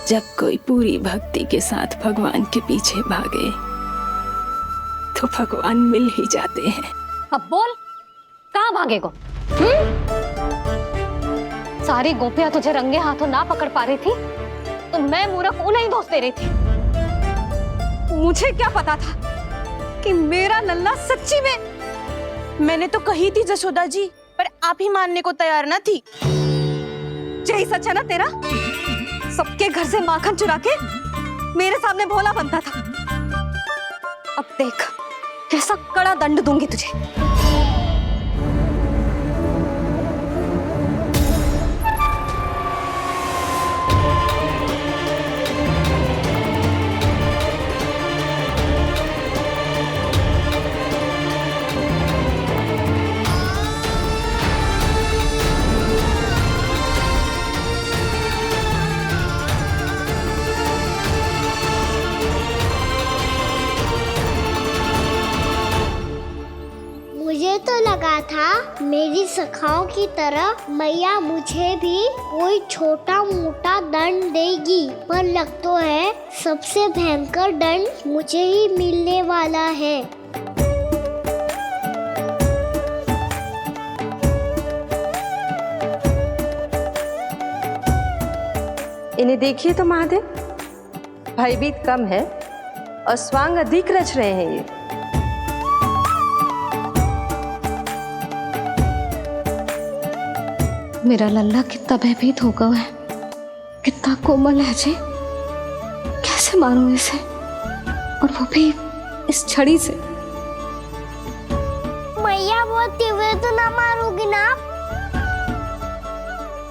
जब कोई पूरी भक्ति के साथ भगवान के पीछे भागे तो भगवान मिल ही जाते हैं। अब बोल, कहाँ भागेगा? सारी गोपियां तुझे रंगे हाथों ना पकड़ पा रही थी तो मैं मूर्ख उन्हें ही दोष दे रही थी। मुझे क्या पता था कि मेरा लल्ला सच्ची में। मैंने तो कही थी जशोदा जी, पर आप ही मानने को तैयार ना थी। यही सच है ना तेरा? सबके घर से माखन चुरा के मेरे सामने भोला बनता था। अब देख कैसा कड़ा दंड दूंगी तुझे। मुझे तो लगा था मेरी सखाओं की तरह मैया मुझे भी कोई छोटा मोटा दंड देगी, पर लग तो है सबसे भयंकर दंड मुझे ही मिलने वाला है। इन्हें देखिए तो महादेव, भयभीत कम है और स्वांग अधिक रच रहे हैं ये। मेरा लल्ला कितना भयभीत होगा है, कितना कोमल है जी। कैसे मारूं इसे, और वो भी इस छड़ी से। मैया बहुत तीव्र तो ना मारोगी ना?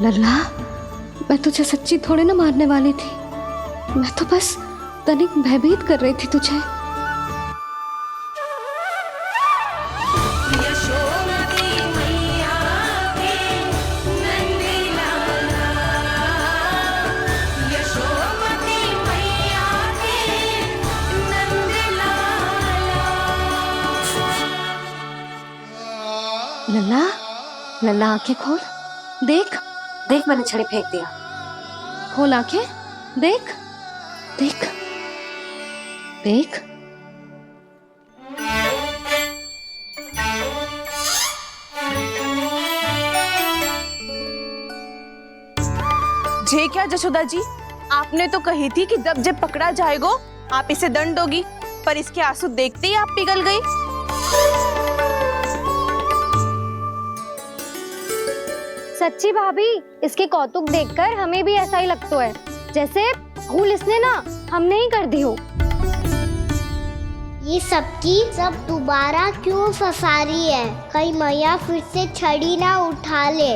लल्ला, मैं तुझे सच्ची थोड़े ना मारने वाली थी। मैं तो बस तनिक भयभीत कर रही थी तुझे। लल्ला, लल्ला आंखें खोल, देख देख मैंने छड़ी फेंक दिया। खोल आंखें, देख देख देख। जे क्या जशोदा जी, आपने तो कही थी कि जब जब पकड़ा जाएगा आप इसे दंड दोगी, पर इसके आंसू देखते ही आप पिघल गई। सच्ची भाभी, इसके कौतुक देखकर हमें भी ऐसा ही लगता है जैसे भूल इसने ना हमने ही कर दी हो। ये सबकी सब दोबारा क्यों फंसा रही है? कहीं मैया फिर से छड़ी ना उठा ले।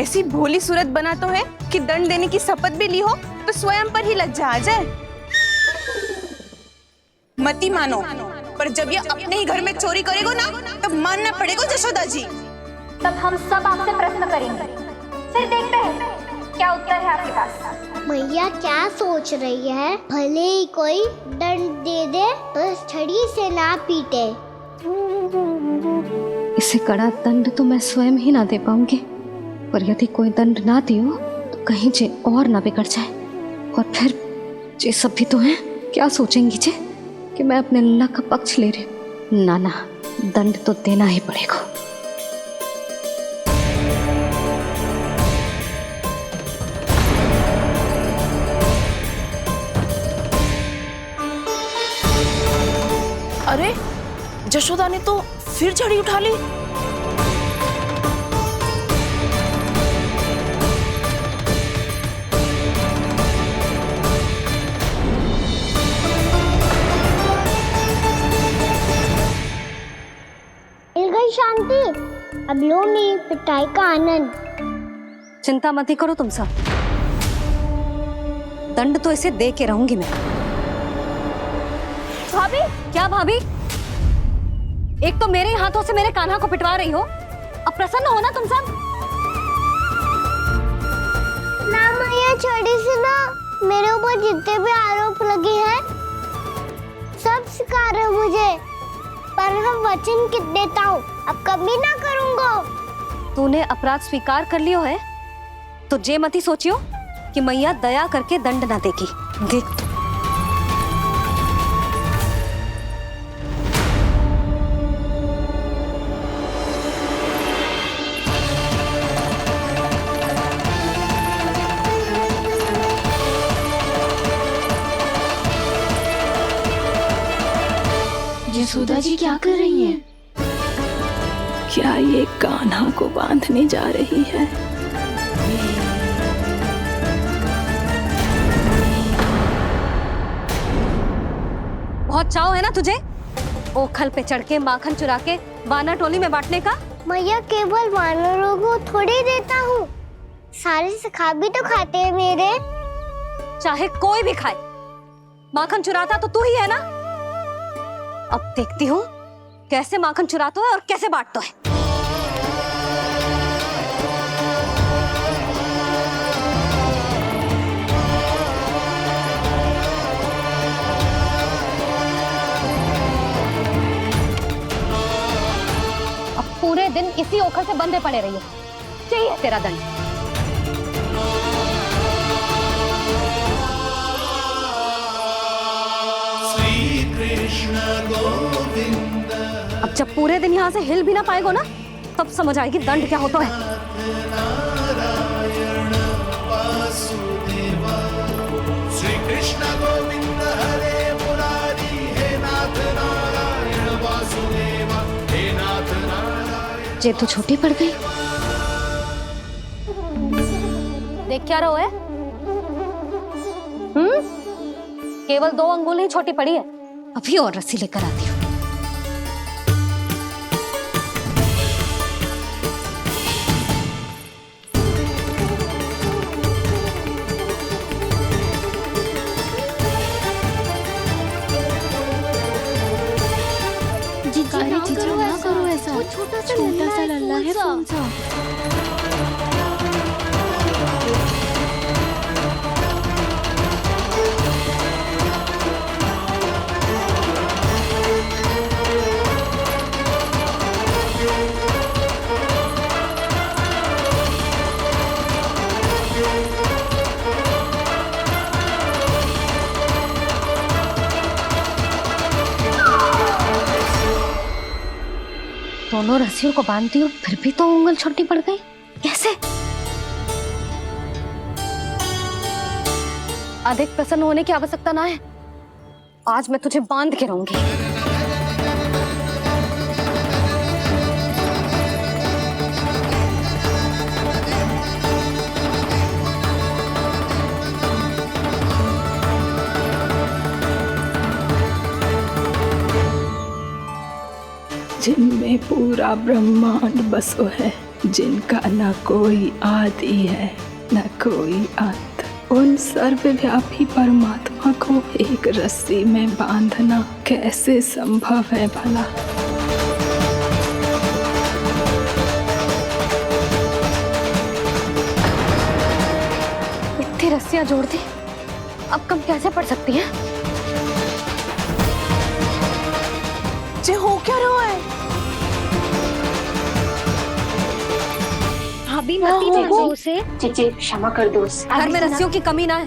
ऐसी भोली सूरत बना तो है कि दंड देने की शपथ भी ली हो तो स्वयं पर ही लज्जा आ जाए। मती मानो, पर जब ये अपने ही घर में चोरी करेगो ना तब मानना पड़ेगा जशोदा जी। तब हम सब आपसे प्रश्न करेंगे, फिर देखते हैं क्या उत्तर है आपके पास। मैया क्या सोच रही है? भले ही कोई दंड दे दे तो छड़ी से ना पीटे। इसे कड़ा दंड तो मैं स्वयं ही ना दे पाऊंगी, पर यदि कोई दंड ना दियो तो कहीं जे और ना बिगड़ जाए, और फिर जे सब भी तो हैं, क्या सोचेंगी जे कि मैं अपने लल्ला का पक्ष ले रही हूँ। ना ना, दंड तो देना ही पड़ेगा। अरे जशोदा ने तो फिर छड़ी उठा ली। मिल गई शांति, अब लो मेरी पिटाई का आनंद। चिंता मत ही करो तुम सब, दंड तो इसे दे के रहूंगी मैं। भाभी, क्या भाभी? एक तो मेरे हाथों से मेरे कान्हा को पिटवा रही हो, अब प्रसन्न हो ना तुम सब? ना मैया, छड़ी से ना मेरे ऊपर जितने भी आरोप लगे हैं सब स्वीकार है मुझे, पर हम वचन देता हूँ अब कभी ना करूँगा। तूने अपराध स्वीकार कर लियो है तो जे मती सोचियो कि मैया दया करके दंड ना देगी। देख तू। यशोदा जी क्या कर रही हैं? क्या ये कान्हा को बांधने जा रही है? बहुत चाव है ना तुझे ओखल पे चढ़ के माखन चुरा के वानर टोली में बांटने का? मैया केवल वानरों को थोड़ी देता हूँ, सारे सखा भी तो खाते हैं मेरे। चाहे कोई भी खाए, माखन चुराता तो तू ही है ना। अब देखती हूँ कैसे माखन चुराता है और कैसे बांटता है। अब पूरे दिन इसी ओखल से बंधे पड़े रहिए। चाहिए तेरा दंड। अब जब पूरे दिन यहाँ से हिल भी ना पाएगो ना, तब समझ आएगी दंड क्या होता है। जे तो छोटी पड़ गई। देख क्या रहो है? केवल 2 अंगुल ही छोटी पड़ी है। अभी और रस्सी लेकर आती हूँ। जीजा ना करो ऐसा, छोटा सा लल्ला है कौन सा? दोनों रस्सियों को बांधती हूँ, फिर भी तो उंगल छोटी पड़ गई। कैसे? अधिक प्रसन्न होने की आवश्यकता ना है। आज मैं तुझे बांध के रहूंगी। जिनमें पूरा ब्रह्मांड बसो है, जिनका न कोई आदि है न कोई अंत, उन सर्वव्यापी परमात्मा को एक रस्सी में बांधना कैसे संभव है भला? इतनी रस्सियां जोड़ दी, अब कम कैसे पड़ सकती हैं? जे हो क्या रहा है? भाभी मत उसे। जीजी क्षमा कर दो उसे। घर में रस्सियों की कमी ना है।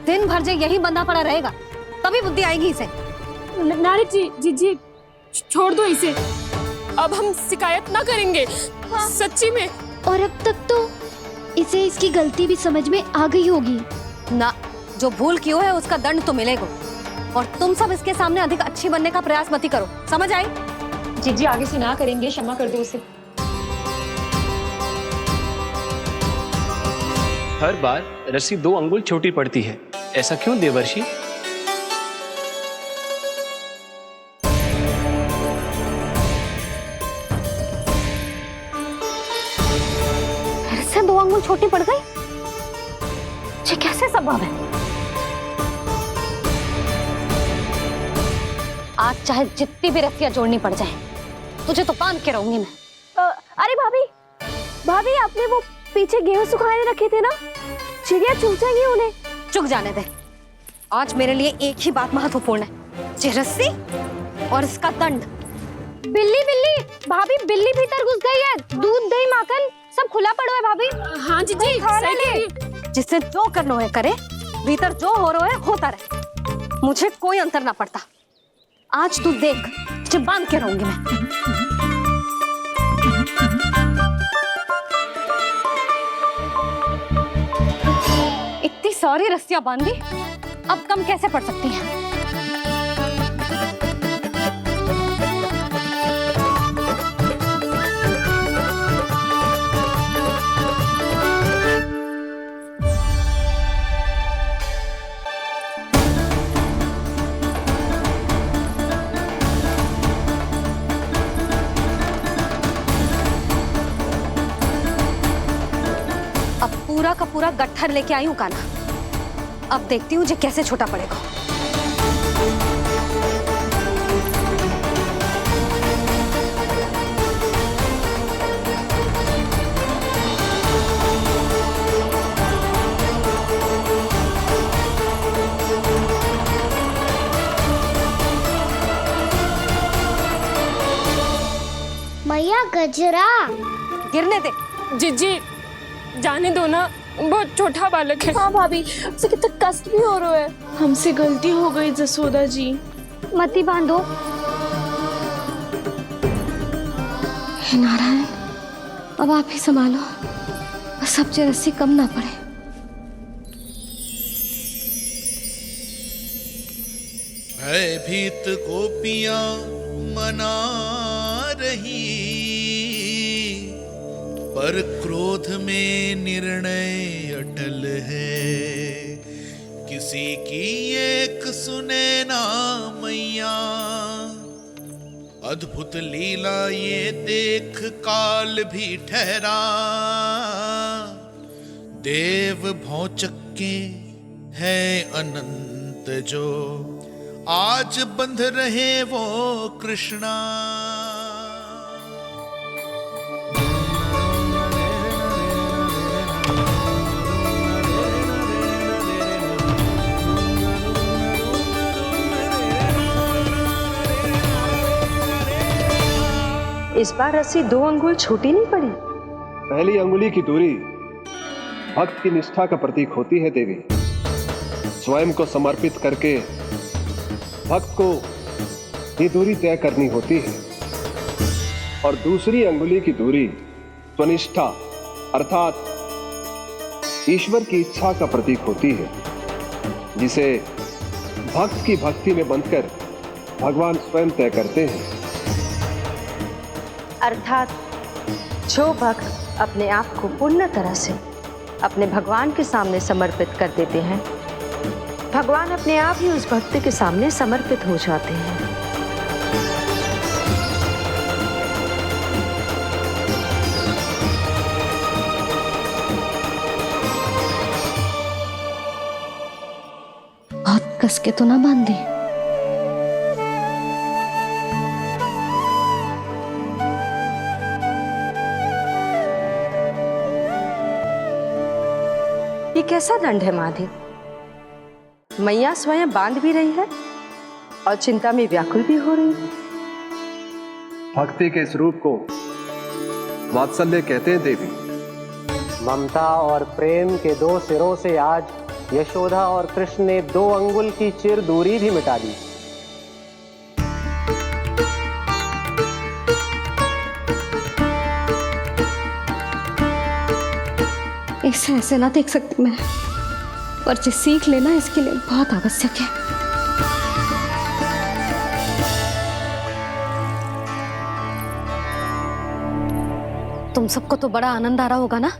दिन भर जो यही बंधा पड़ा रहेगा, तभी बुद्धि आएगी इसे। नारी जी छोड़ दो इसे। अब हम शिकायत ना करेंगे। सच्ची में। और अब तक तो इसे इसकी गलती भी समझ में आ गई होगी ना। जो भूल की है उसका दंड तो मिलेगा। और तुम सब इसके सामने अधिक अच्छी बनने का प्रयास मत करो, समझ आई? जीजी आगे से ना करेंगे, क्षमा कर दो उसे। हर बार रस्सी 2 अंगुल छोटी पड़ती है, ऐसा क्यों देवर्षि? फिर से 2 अंगुल छोटी पड़ गई? ये कैसे संभव है? आज चाहे जितनी भी रस्सियां जोड़नी पड़ जाए, तुझे तो बांध के रहूंगी मैं। अरे भाभी आपने वो पीछे गेहूं सुखाने रखे थे ना, चिड़िया चुग जाएंगी उन्हें। चुक जाने दे। आज मेरे लिए एक ही बात महत्वपूर्ण है, ये रस्सी और इसका दंड। बिल्ली भाभी, बिल्ली भीतर घुस गई है। दूध दही माखन सब खुला पड़ा है भाभी। हाँ जीजी, सही कह रही है। जिससे जो करना है करे, भीतर जो हो रहा है होता रहे, मुझे कोई अंतर ना पड़ता। आज तू देख, तुझे बांध के रहूंगी मैं। इतनी सारी रस्सियां बांधी, अब कम कैसे पड़ सकती हैं? पूरा का पूरा गट्ठर लेके आई हूं कान्हा, अब देखती हूँ जे कैसे छोटा पड़ेगा। मैया गजरा गिरने दे। जीजी जाने दो ना, बहुत छोटा बालक है। हाँ भाभी, उसे कितना कष्ट भी हो रहा है। हमसे गलती हो गई जसोदा जी। मती बांधो। हे नारायण, अब आप ही संभालो, बस अब जे रस्सी कम ना पड़े। भयभीत गोपियां मना रही, पर क्रोध में निर्णय अटल है। किसी की एक सुने ना मैया, अद्भुत लीला ये देख काल भी ठहरा। देव भौचक्के है अनंत जो, आज बंध रहे वो कृष्णा। इस बार रस्सी 2 अंगुल छोटी नहीं पड़ी। पहली अंगुली की दूरी भक्त की निष्ठा का प्रतीक होती है देवी। स्वयं को समर्पित करके भक्त को ये दूरी तय करनी होती है। और दूसरी अंगुली की दूरी स्वनिष्ठा अर्थात ईश्वर की इच्छा का प्रतीक होती है, जिसे भक्त की भक्ति में बंधकर भगवान स्वयं तय करते हैं। अर्थात जो भक्त अपने आप को पूर्ण तरह से अपने भगवान के सामने समर्पित कर देते हैं, भगवान अपने आप ही उस भक्त के सामने समर्पित हो जाते हैं। बहुत कस के तो ना बांधी। ये कैसा दंड है माधे? मैया स्वयं बांध भी रही है और चिंता में व्याकुल भी हो रही है। भक्ति के इस रूप को वात्सल्य कहते हैं देवी। ममता और प्रेम के 2 सिरों से आज यशोदा और कृष्ण ने 2 अंगुल की चिर दूरी भी मिटा दी। इसे ऐसे ना देख सकती मैं, पर जो सीख लेना इसके लिए बहुत आवश्यक है। तुम सबको तो बड़ा आनंद आ रहा होगा ना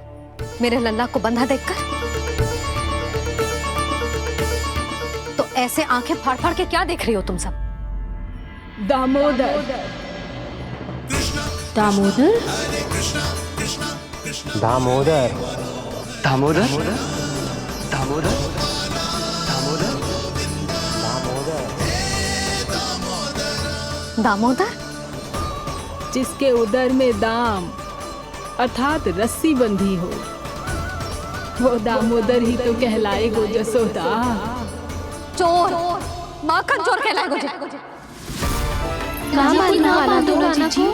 मेरे लल्ला को बंधा देखकर। तो ऐसे आंखें फाड़ फाड़ के क्या देख रही हो तुम सब? दामोदर। दामोदर? दामोदर। दामोदर दामोदर दामोदर दामोदर, जिसके उदर में दाम अर्थात रस्सी बंधी हो, वो दामोदर ही तो कहलाएगो जसोदा। चोर, माखन चोर कहलाएगो जी। कहाँ बांधना वाला तो राजा जी?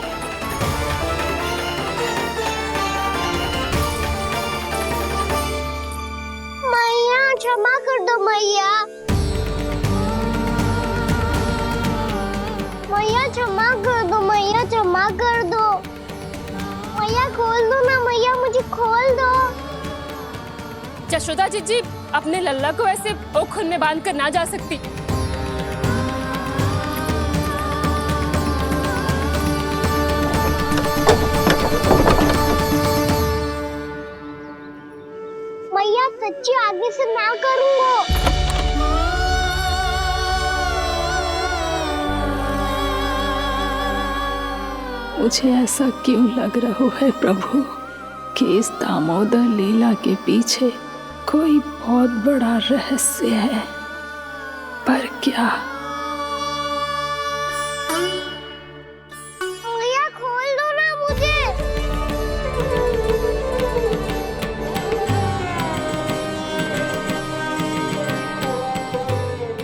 मैया। मैया क्षमा कर दो, मैया क्षमा कर दो। मैया खोल दो ना मैया, मुझे खोल दो। यशोदा जीजी अपने लल्ला को ऐसे ओखुन में बांध कर ना जा सकती। मैया सच्ची आगे से ना करूँगा। मुझे ऐसा क्यों लग रहा है प्रभु कि इस दामोदर लीला के पीछे कोई बहुत बड़ा रहस्य है, पर क्या? मैया खोल दो ना मुझे।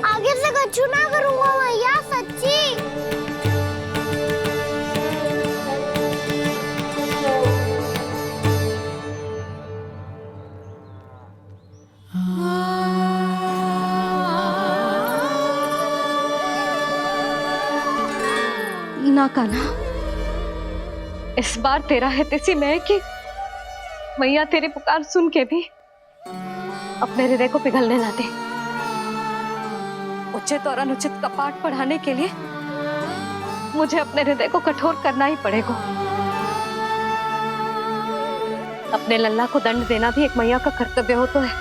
आगे से कछु ना करूँगा मैया, सच्ची। ना कान्हा, इस बार तेरा है तेसी मैं कि मैया तेरी पुकार सुन के भी अपने हृदय को पिघलने ना दे। उचित और अनुचित का पाठ पढ़ाने के लिए मुझे अपने हृदय को कठोर करना ही पड़ेगा। अपने लल्ला को दंड देना भी एक मैया का कर्तव्य हो तो है,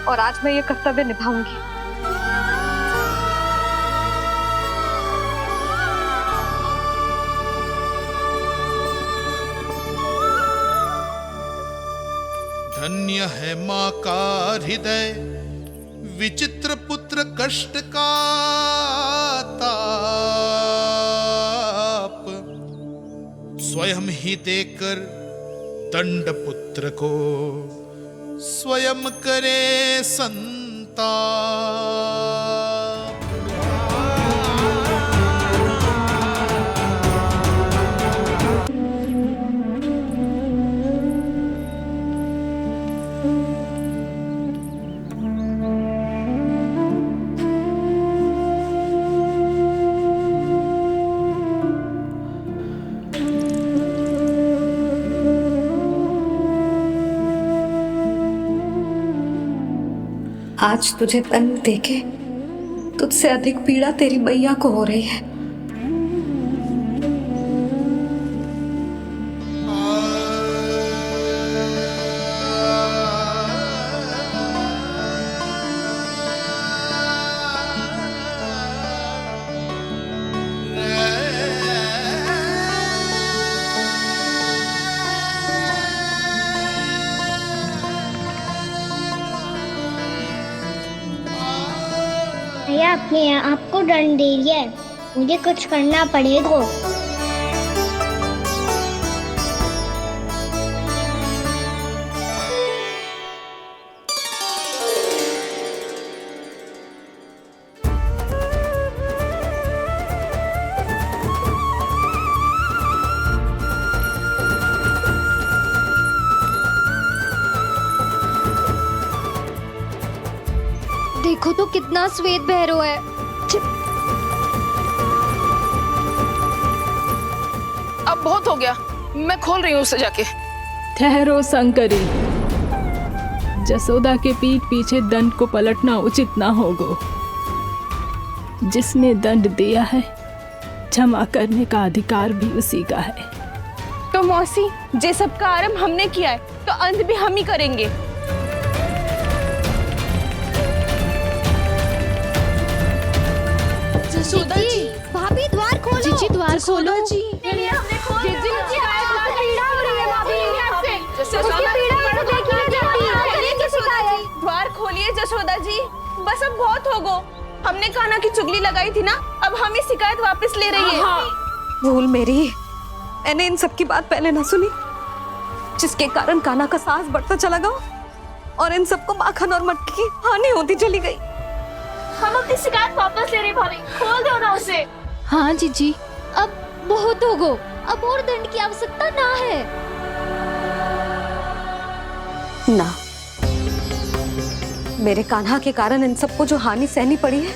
और आज मैं ये कर्तव्य निभाऊंगी। धन्य है माँ का हृदय, विचित्र पुत्र कष्ट का ताप, स्वयं ही देकर दंड पुत्र को स्वयं करे संताप। आज तुझे दंड देके तुझसे अधिक पीड़ा तेरी मैया को हो रही है। भैया अपने आपको दंड दे दिया है, मुझे कुछ करना पड़ेगा। देखो तो कितना श्वेत बह रहा है। अब बहुत हो गया, मैं खोल रही हूँ उसे जाके। ठहरो शंकरी, जसोदा के पीठ पीछे दंड को पलटना उचित ना होगा। जिसने दंड दिया है, क्षमा करने का अधिकार भी उसी का है। तो मौसी, जे सब का आरंभ हमने किया है तो अंत भी हम ही करेंगे। जसोदा जी, भाभी द्वार खोलो। जीजी द्वार खोलो। जी द्वार खोलिए जसोदा जी, बस अब बहुत हो गो। हमने कान्हा की चुगली लगाई थी ना, अब हम ही शिकायत वापस ले रही है। भूल मेरी, मैंने इन सब की बात पहले ना सुनी, जिसके कारण कान्हा का साहस बढ़ता चला गया और इन सबको माखन और मटकी की हानि होती चली गई। हम अपनी शिकायत वापस ले रहे भाभी, खोल दो ना उसे। हाँ जीजी, अब बहुत हो गो, अब और दंड की आवश्यकता ना है। ना, मेरे कान्हा के कारण इन सबको जो हानि सहनी पड़ी है,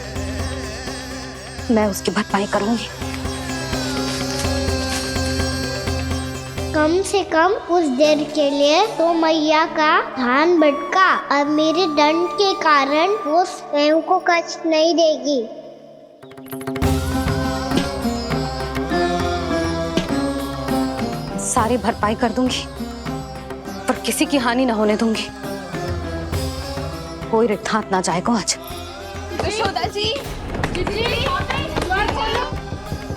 मैं उसकी भरपाई करूंगी। कम से कम कुछ देर के लिए तो मैया का ध्यान भटका और मेरे दंड के कारण वो स्वयं को कष्ट नहीं देगी। सारी भरपाई कर दूंगी, पर किसी की हानि ना होने दूंगी। कोई रिक्त हाथ ना जाएगा आज। जशोदा जी,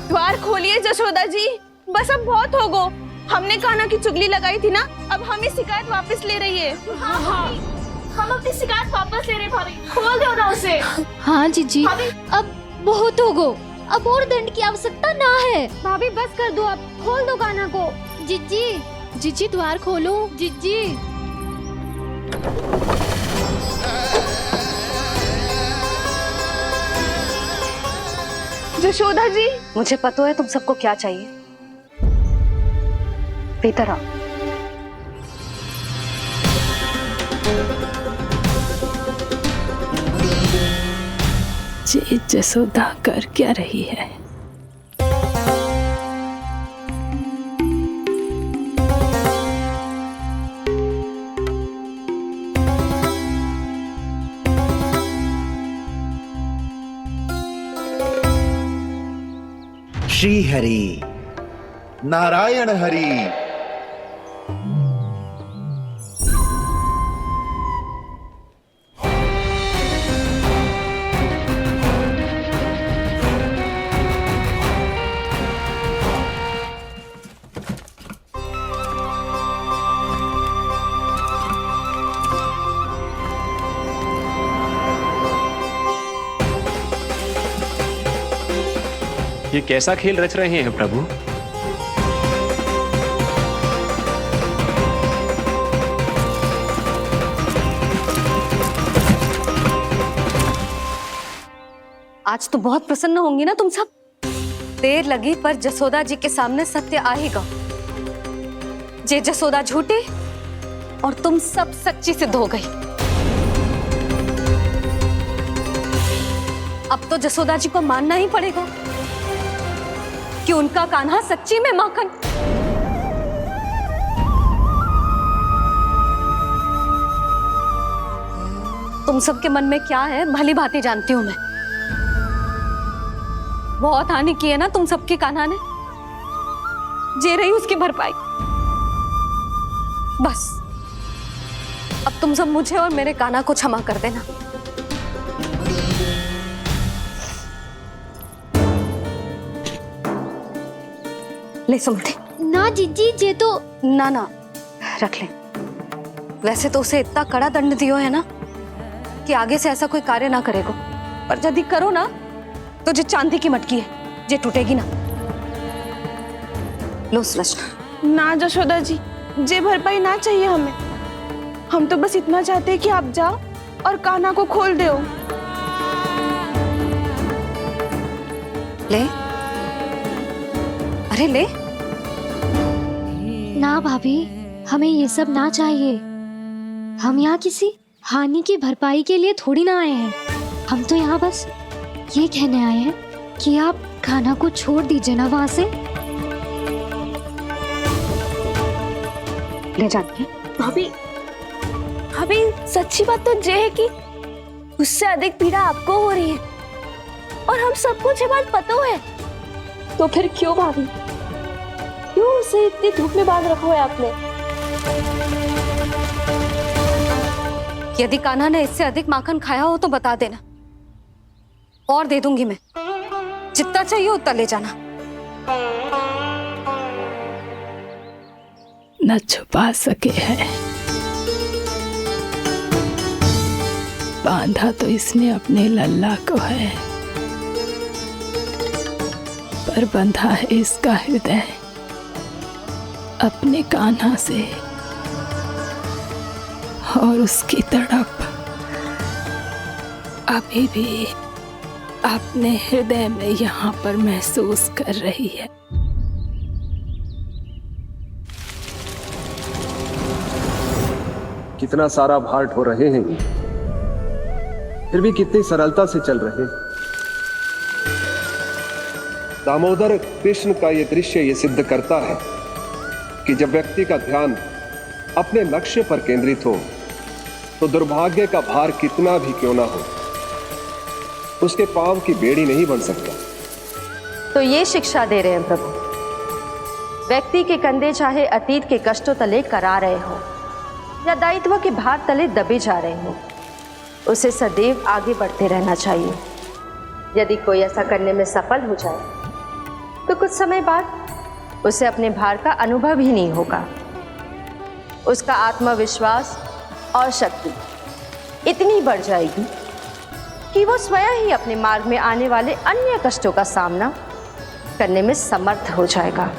द्वार खोलिए जशोदा जी, बस अब बहुत हो गो। हमने कान्हा की चुगली लगाई थी ना, अब हमें शिकायत वापस ले रही है। हाँ, हम अपनी शिकायत वापस ले रहे हैं भाभी, खोल दो ना उसे। हाँ जीजी, अब बहुत हो गो, अब और दंड की आवश्यकता ना है। भाभी बस कर दो, अब खोल दो कान्हा को। जीजी, जीजी द्वार खोलो जीजी। जशोदा जी, मुझे पता है तुम सबको क्या चाहिए। भीतर आओ। जी जसोदा कर क्या रही है? श्री हरि नारायण हरि। ये कैसा खेल रच रहे हैं प्रभु? आज तो बहुत प्रसन्न होंगी ना तुम सब। देर लगी पर जसोदा जी के सामने सत्य आएगा। जे जसोदा झूठी और तुम सब सच्ची सिद्ध हो गई। अब तो जसोदा जी को मानना ही पड़ेगा कि उनका कान्हा सच्ची में माखन। तुम सबके मन में क्या है भली भांति जानती हूं मैं। बहुत हानि की है ना तुम सबके कान्हा ने, जे रही उसकी भरपाई। बस अब तुम सब मुझे और मेरे कान्हा को क्षमा कर देना। ले सुमति। ना जीजी, जे तो ना ना रख ले। वैसे तो उसे इतना कड़ा दंड दियो है ना कि आगे से ऐसा कोई कार्य ना करेगा, पर यदि करो ना तो जो चांदी की मटकी है जे टूटेगी ना। लो सुलक्षणा। ना जशोदा जी, जे भरपाई ना चाहिए हमें। हम तो बस इतना चाहते हैं कि आप जाओ और कान्हा को खोल दो। ले, अरे ले। ना भाभी, हमें ये सब ना चाहिए। हम यहाँ किसी हानि की भरपाई के लिए थोड़ी ना आए हैं। हम तो यहाँ बस ये कहने आए हैं कि आप कान्हा को छोड़ दीजिए ना वहां से। ले जाते भाभी, भाभी सच्ची बात तो ये है कि उससे अधिक पीड़ा आपको हो रही है और हम सबको ये बात पता है। तो फिर क्यों भाभी, क्यों उसे इतनी धूप में बांध रखा है आपने? यदि कान्हा ने इससे अधिक माखन खाया हो तो बता देना, और दे दूंगी मैं। जितना चाहिए उतना ले जाना। न छुपा सके है, बांधा तो इसने अपने लल्ला को है, पर बंधा है इसका हृदय अपने कान्हा से। और उसकी तड़प अभी भी अपने हृदय में यहाँ पर महसूस कर रही है। कितना सारा भार ढो रहे हैं। फिर भी कितनी सरलता से चल रहे। दामोदर कृष्ण का यह दृश्य ये सिद्ध करता है कि जब व्यक्ति का ध्यान अपने लक्ष्य पर केंद्रित हो तो दुर्भाग्य का भार कितना भी क्यों ना हो, उसके पांव की बेड़ी नहीं बन सकता। तो ये शिक्षा दे रहे हैं प्रभु, व्यक्ति के कंधे चाहे अतीत के कष्टों तले करा रहे हो या दायित्व के भार तले दबे जा रहे हो, उसे सदैव आगे बढ़ते रहना चाहिए। यदि कोई ऐसा करने में सफल हो जाए तो कुछ समय बाद उसे अपने भार का अनुभव ही नहीं होगा। उसका आत्मविश्वास और शक्ति इतनी बढ़ जाएगी कि वो स्वयं ही अपने मार्ग में आने वाले अन्य कष्टों का सामना करने में समर्थ हो जाएगा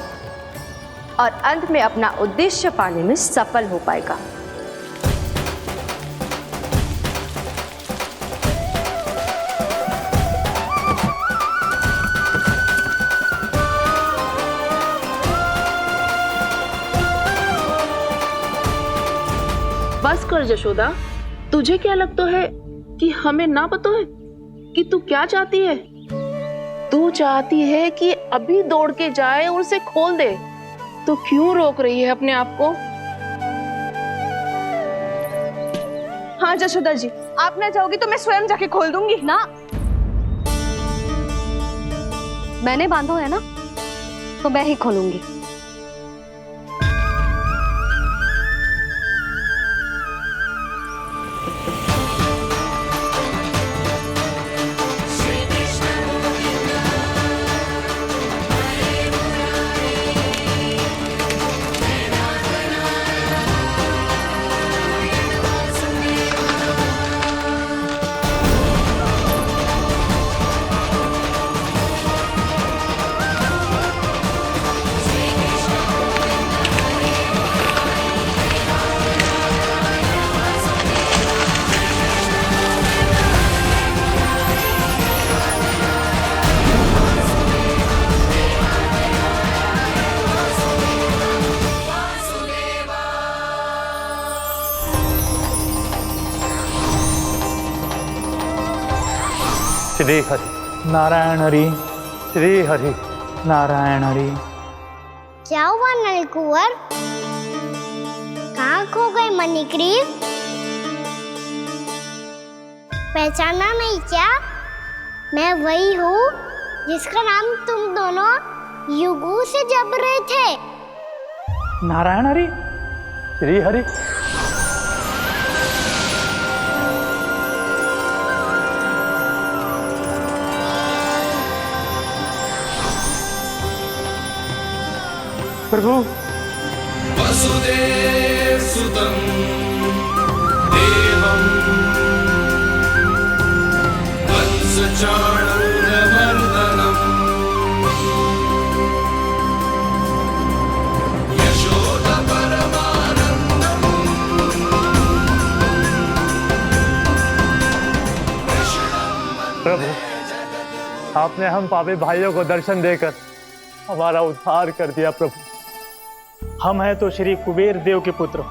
और अंत में अपना उद्देश्य पाने में सफल हो पाएगा। बस कर यशोदा, तुझे क्या लगता है कि हमें ना पता है कि तू क्या चाहती है? तू चाहती है कि अभी दौड़ के जाए और उसे खोल दे, तो क्यों रोक रही है अपने आप को? हाँ यशोदा जी, आप ना चाहोगी तो मैं स्वयं जाके खोल दूंगी। ना, मैंने बांधा है ना, तो मैं ही खोलूंगी। श्री हरि नारायण हरि, श्री हरि नारायण हरि। क्या हुआ नलकुंवर? कहाँ खो गए मणिग्रीव? पहचाना नहीं क्या? मैं वही हूँ जिसका नाम तुम दोनों युगों से जप रहे थे। नारायण हरि, श्री हरि। प्रभु, वसुदेव सुतं देवं कंसचाणूरमर्दनम् यशोदा परमानन्दम् प्रभु, आपने हम पापी भाइयों को दर्शन देकर हमारा उद्धार कर दिया। प्रभु, हम हैं तो श्री कुबेर देव के पुत्र,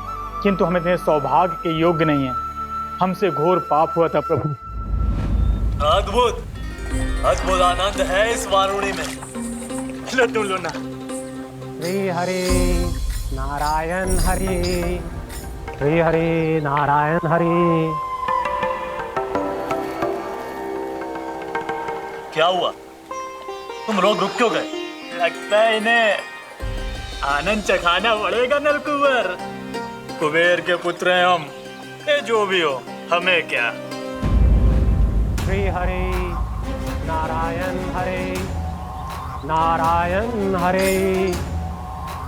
किंतु हम इतने सौभाग्य के योग्य नहीं हैं। हमसे घोर पाप हुआ था प्रभु। अद्भुत अद्भुत आनंद है इस वारुणी में। लड्डू लो ना। श्री हरि नारायण हरि, श्री हरि नारायण हरि। क्या हुआ? तुम लोग रुक क्यों गए? लगता है इन्हें आनंद चखाना पड़ेगा नलकुंवर। कुबेर के पुत्र हैं हम, ये जो भी हो हमें क्या। श्री हरि नारायण हरि, नारायण हरि,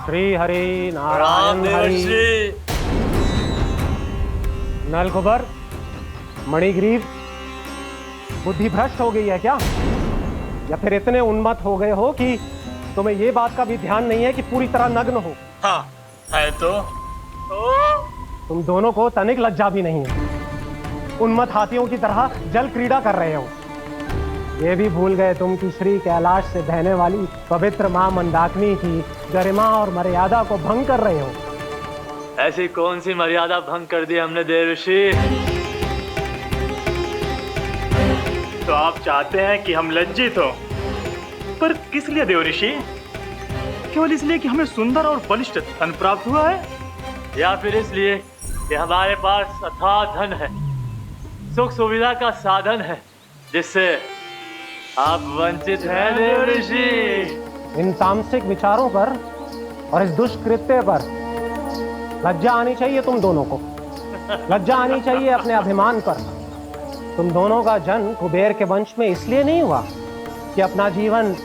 श्री हरि नारायण हरि। नलकुबर, मणिग्रीव, बुद्धि भ्रष्ट हो गई है क्या? या फिर इतने उन्मत्त हो गए हो कि तुम्हें ये बात का भी ध्यान नहीं है कि पूरी तरह नग्न हो? हाँ है तो। तुम दोनों को तनिक लज्जा भी नहीं है। उन्मत्त हाथियों की तरह जल क्रीड़ा कर रहे हो। ये भी भूल गए तुम कि श्री कैलाश से बहने वाली पवित्र मां मंदाकिनी की गरिमा और मर्यादा को भंग कर रहे हो। ऐसी कौन सी मर्यादा भंग कर दी हमने देवर्षि? तो आप चाहते हैं कि हम लज्जित हो, पर किस लिए देव ऋषि? केवल इसलिए कि हमें सुंदर और बलिष्ठ धन प्राप्त हुआ है, या फिर इसलिए कि हमारे पास अथाह धन है, सुख सुविधा का साधन है, जिससे आप वंचित हैं देव ऋषि? इन तामसिक विचारों पर और इस दुष्कृत्य पर लज्जा आनी चाहिए तुम दोनों को। लज्जा आनी चाहिए अपने अभिमान पर। तुम दोनों का जन्म कुबेर के वंश में इसलिए नहीं हुआ कि अपना जीवन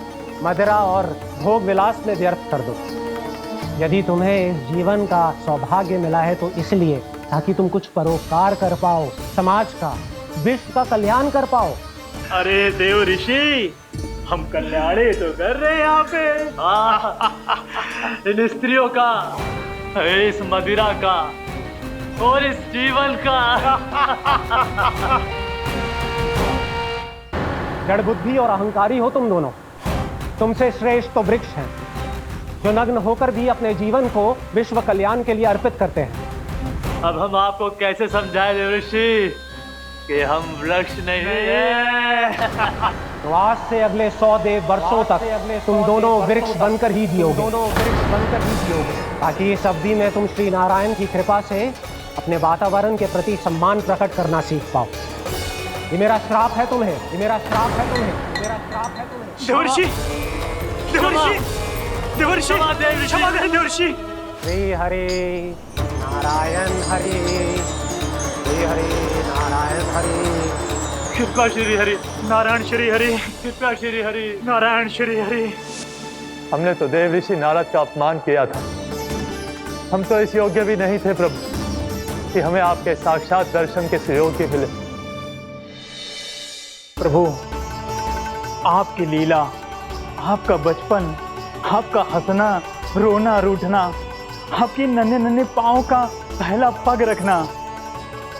मदिरा और भोग विलास में व्यर्थ कर दो। यदि तुम्हें इस जीवन का सौभाग्य मिला है तो इसलिए ताकि तुम कुछ परोपकार कर पाओ, समाज का, विश्व का कल्याण कर पाओ। अरे देव ऋषि, हम कल्याणी तो कर रहे हैं यहाँ पे। इन स्त्रियों का, इस मदिरा का और इस जीवन का। जड़ बुद्धि और अहंकारी हो तुम दोनों। तुमसे श्रेष्ठ तो वृक्ष हैं, जो नग्न होकर भी अपने जीवन को विश्व कल्याण के लिए अर्पित करते हैं। अब हम आपको कैसे समझाएं देव ऋषि कि हम वृक्ष नहीं हैं? तो आज से अगले 100 देव वर्षों तक तुम दोनों वृक्ष बनकर ही जियोगे, ताकि इस अवधि में तुम श्री नारायण की कृपा से अपने वातावरण के प्रति सम्मान प्रकट करना सीख पाओ। ये मेरा श्राप है तुम्हें, ये मेरा श्राप है तुम्हें, मेरा श्राप है तुम्हें। देवर्षि, देवर्षि, देवर्षि, क्षमा करें देवर्षि। श्री हरि नारायण हरि, श्री हरि नारायण हरि। कृपा श्री हरि नारायण श्री हरि, कृपा श्री हरि नारायण श्री हरि। हमने तो देव ऋषि नारद का अपमान किया था। हम तो इस योग्य भी नहीं थे प्रभु कि हमें आपके साक्षात दर्शन के सुयोग्य मिले। प्रभु, आपकी लीला, आपका बचपन, आपका हंसना, रोना, रूठना, आपकी नन्हे नन्हे पाँव का पहला पग रखना,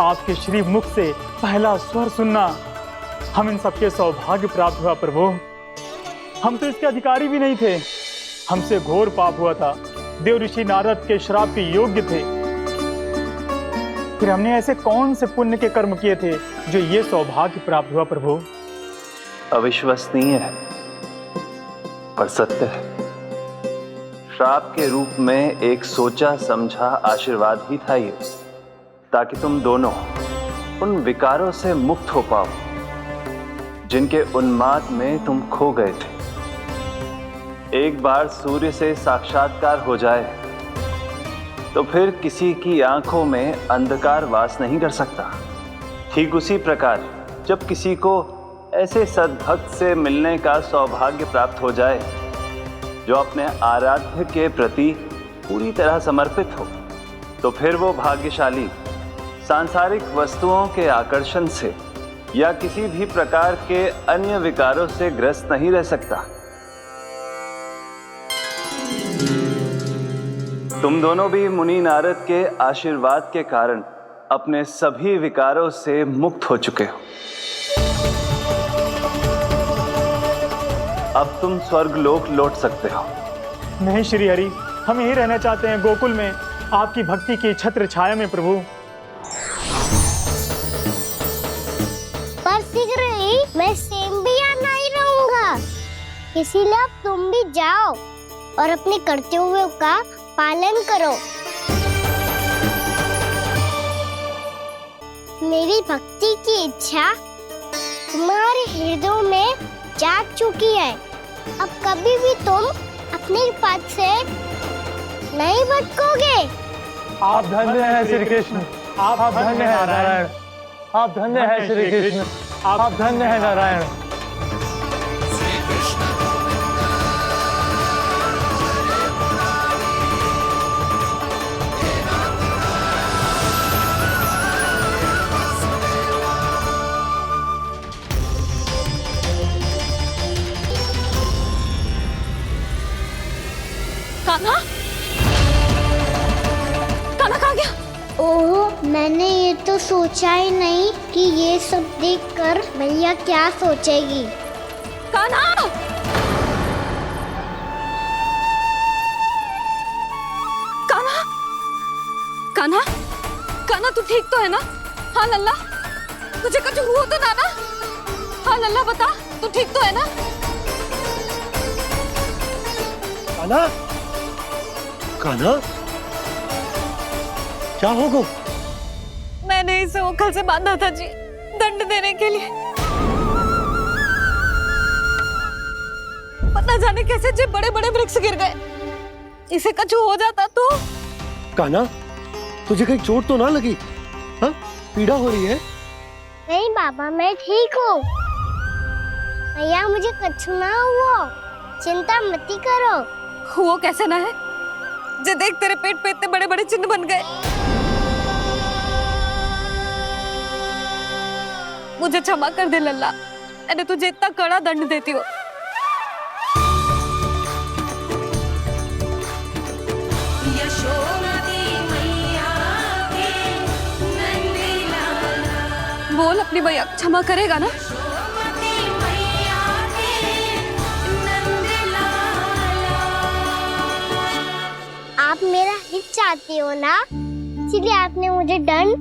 आपके श्री मुख से पहला स्वर सुनना, हम इन सबके सौभाग्य प्राप्त हुआ प्रभु। हम तो इसके अधिकारी भी नहीं थे। हमसे घोर पाप हुआ था, देव ऋषि नारद के श्राप के योग्य थे। फिर हमने ऐसे कौन से पुण्य के कर्म किए थे जो ये सौभाग्य प्राप्त हुआ प्रभु? अविश्वसनीय है पर सत्य है। श्राप के रूप में एक सोचा समझा आशीर्वाद ही था ये, ताकि तुम दोनों उन विकारों से मुक्त हो पाओ जिनके उन्माद में तुम खो गए थे। एक बार सूर्य से साक्षात्कार हो जाए तो फिर किसी की आंखों में अंधकार वास नहीं कर सकता। ठीक उसी प्रकार जब किसी को ऐसे सद्भक्त से मिलने का सौभाग्य प्राप्त हो जाए जो अपने आराध्य के प्रति पूरी तरह समर्पित हो, तो फिर वो भाग्यशाली सांसारिक वस्तुओं के आकर्षण से या किसी भी प्रकार के अन्य विकारों से ग्रस्त नहीं रह सकता। तुम दोनों भी मुनि नारद के आशीर्वाद के कारण अपने सभी विकारों से मुक्त हो चुके हो। अब तुम स्वर्गलोक लौट सकते हो। नहीं श्री हरि, हम यही रहना चाहते हैं गोकुल में, आपकी भक्ति की छत्र छाया में प्रभु। पर शीघ्र ही मैं सेम्बिया नहीं रहूंगा, इसीलिए अब तुम भी जाओ और अपने कर्तव्यों का पालन करो। मेरी भक्ति की इच्छा तुम्हारे हृदयों में जाग चुकी है। अब कभी भी तुम अपने पद से नहीं भटकोगे। आप धन्य हैं श्री कृष्ण, आप धन्य हैं नारायण, आप धन्य हैं श्री कृष्ण, आप धन्य हैं नारायण। कान्हा, कान्हा कहाँ गया? ओह, मैंने ये तो सोचा ही नहीं कि ये सब देखकर मैया क्या सोचेगी। कान्हा! कान्हा! कान्हा! कान्हा तू ठीक तो है ना? हाँ लल्ला, तुझे कुछ हुआ तो ना? हाँ लल्ला बता, तू ठीक तो है ना? कान्हा, कान्हा, क्या होगा? मैंने इसे ओखल से बांधा था जी, दंड देने के लिए। पता जाने कैसे जे बड़े बड़े वृक्ष गिर गए, इसे कछु हो जाता तो। कान्हा, तुझे कहीं चोट तो ना लगी? हाँ, पीड़ा हो रही है? नहीं बाबा, मैं ठीक हूँ। भैया मुझे कछु ना हुआ, चिंता मत करो। वो कैसे ना है, जे देख तेरे पेट पे इतने बड़े बड़े चिन्ह बन गए। मुझे क्षमा कर दे लल्ला, मैंने तुझे इतना कड़ा दंड देती हो। बोल अपनी भैया क्षमा करेगा ना? आप मेरा हित चाहते हो ना, इसलिए आपने मुझे दंड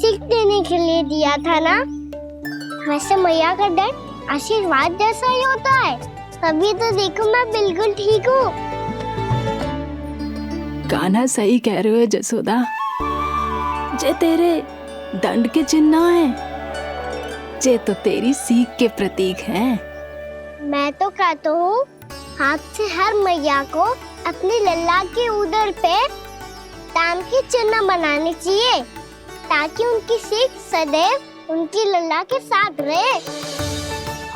सीख देने के लिए दिया था ना। वैसे मैया का दंड आशीर्वाद जैसा ही होता है, तभी तो देखो मैं बिल्कुल ठीक हूँ। कान्हा सही कह रहे हो जसोदा, जे तेरे दंड के चिन्ह है, जे तो तेरी सीख के प्रतीक हैं। मैं तो कहता हूँ हाथ से हर मैया को अपनी लल्ला के उदर पे ताम के चिन्ह बनाने चाहिए, ताकि उनकी सीख सदैव उनकी लल्ला के साथ रहे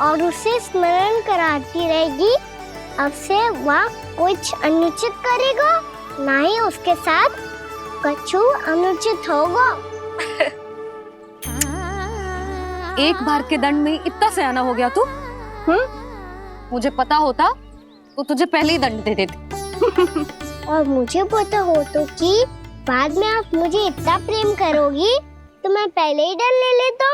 और उसे स्मरण कराती रहेगी। अब से वह कुछ अनुचित करेगा, ना ही उसके साथ कछु अनुचित होगा। एक बार के दंड में इतना सयाना हो गया तू? मुझे पता होता तो तुझे पहले ही दंड दे देती। और मुझे पता हो तो कि बाद में आप मुझे इतना प्रेम करोगी तो मैं पहले ही दंड ले लेता।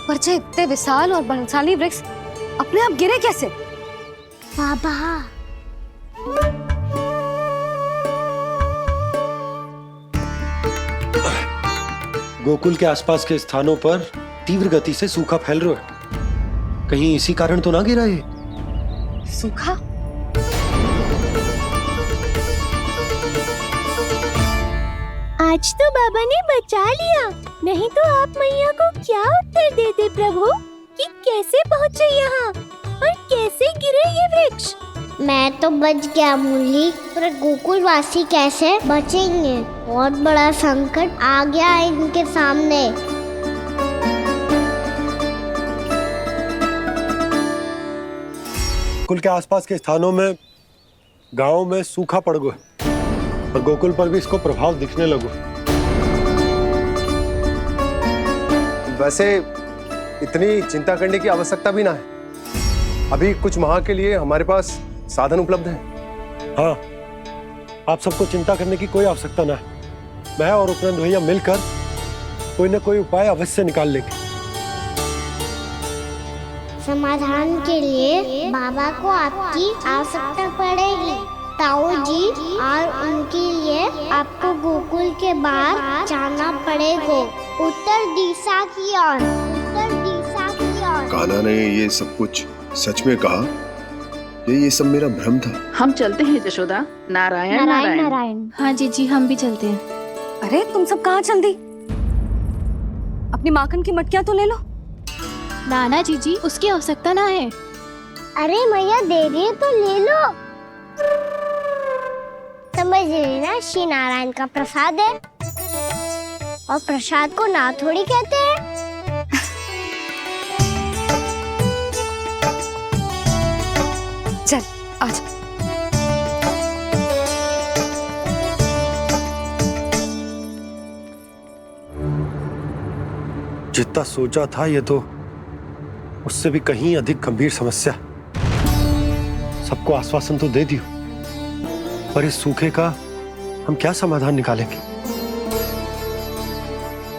पर जे इतने विशाल और बलशाली वृक्ष अपने आप गिरे कैसे? बाबा, गोकुल के आसपास के स्थानों पर तीव्र गति से सूखा फैल रहा है। कहीं इसी कारण तो ना गिरा ये? सूखा? आज तो बाबा ने बचा लिया, नहीं तो आप मैया को क्या उत्तर देते प्रभु कि कैसे पहुँचे यहाँ और कैसे गिरे ये वृक्ष? मैं तो बच गया मुरली, पर गोकुल वासी कैसे बचेंगे? बहुत बड़ा संकट आ गया है इनके सामने। गोकुल के आसपास के स्थानों में, गांवों में सूखा पड़ गया और गोकुल पर भी इसको प्रभाव दिखने लगो। वैसे इतनी चिंता करने की आवश्यकता भी ना है, अभी कुछ माह के लिए हमारे पास साधन उपलब्ध है। हाँ, आप सबको चिंता करने की कोई आवश्यकता ना है। मैं और उपनंद भैया मिलकर कोई न कोई उपाय अवश्य निकाल लेंगे। समाधान के लिए बाबा को आपकी आवश्यकता पड़ेगी। ताऊ जी और उनके लिए आपको गोकुल के बाहर जाना पड़ेगा, उत्तर दिशा की ओर, उत्तर दिशा की ओर। कान्हा ने ये सब कुछ सच में कहा? ये सब मेरा भ्रम था? हम चलते हैं जशोदा। नारायण नारायण नारायण। हाँ जी, हम भी चलते हैं। अरे तुम सब कहाँ चल दी? अपनी माखन की मटकियाँ तो ले लो। नाना जी, उसकी आवश्यकता ना है। अरे मैया दे रही है तो ले लो। समझ लेना, श्री नारायण का प्रसाद है और प्रसाद को ना थोड़ी कहते हैं। चल आज। जितना सोचा था ये तो उससे भी कहीं अधिक गंभीर समस्या। सबको आश्वासन तो दे दियो, पर इस सूखे का हम क्या समाधान निकालेंगे?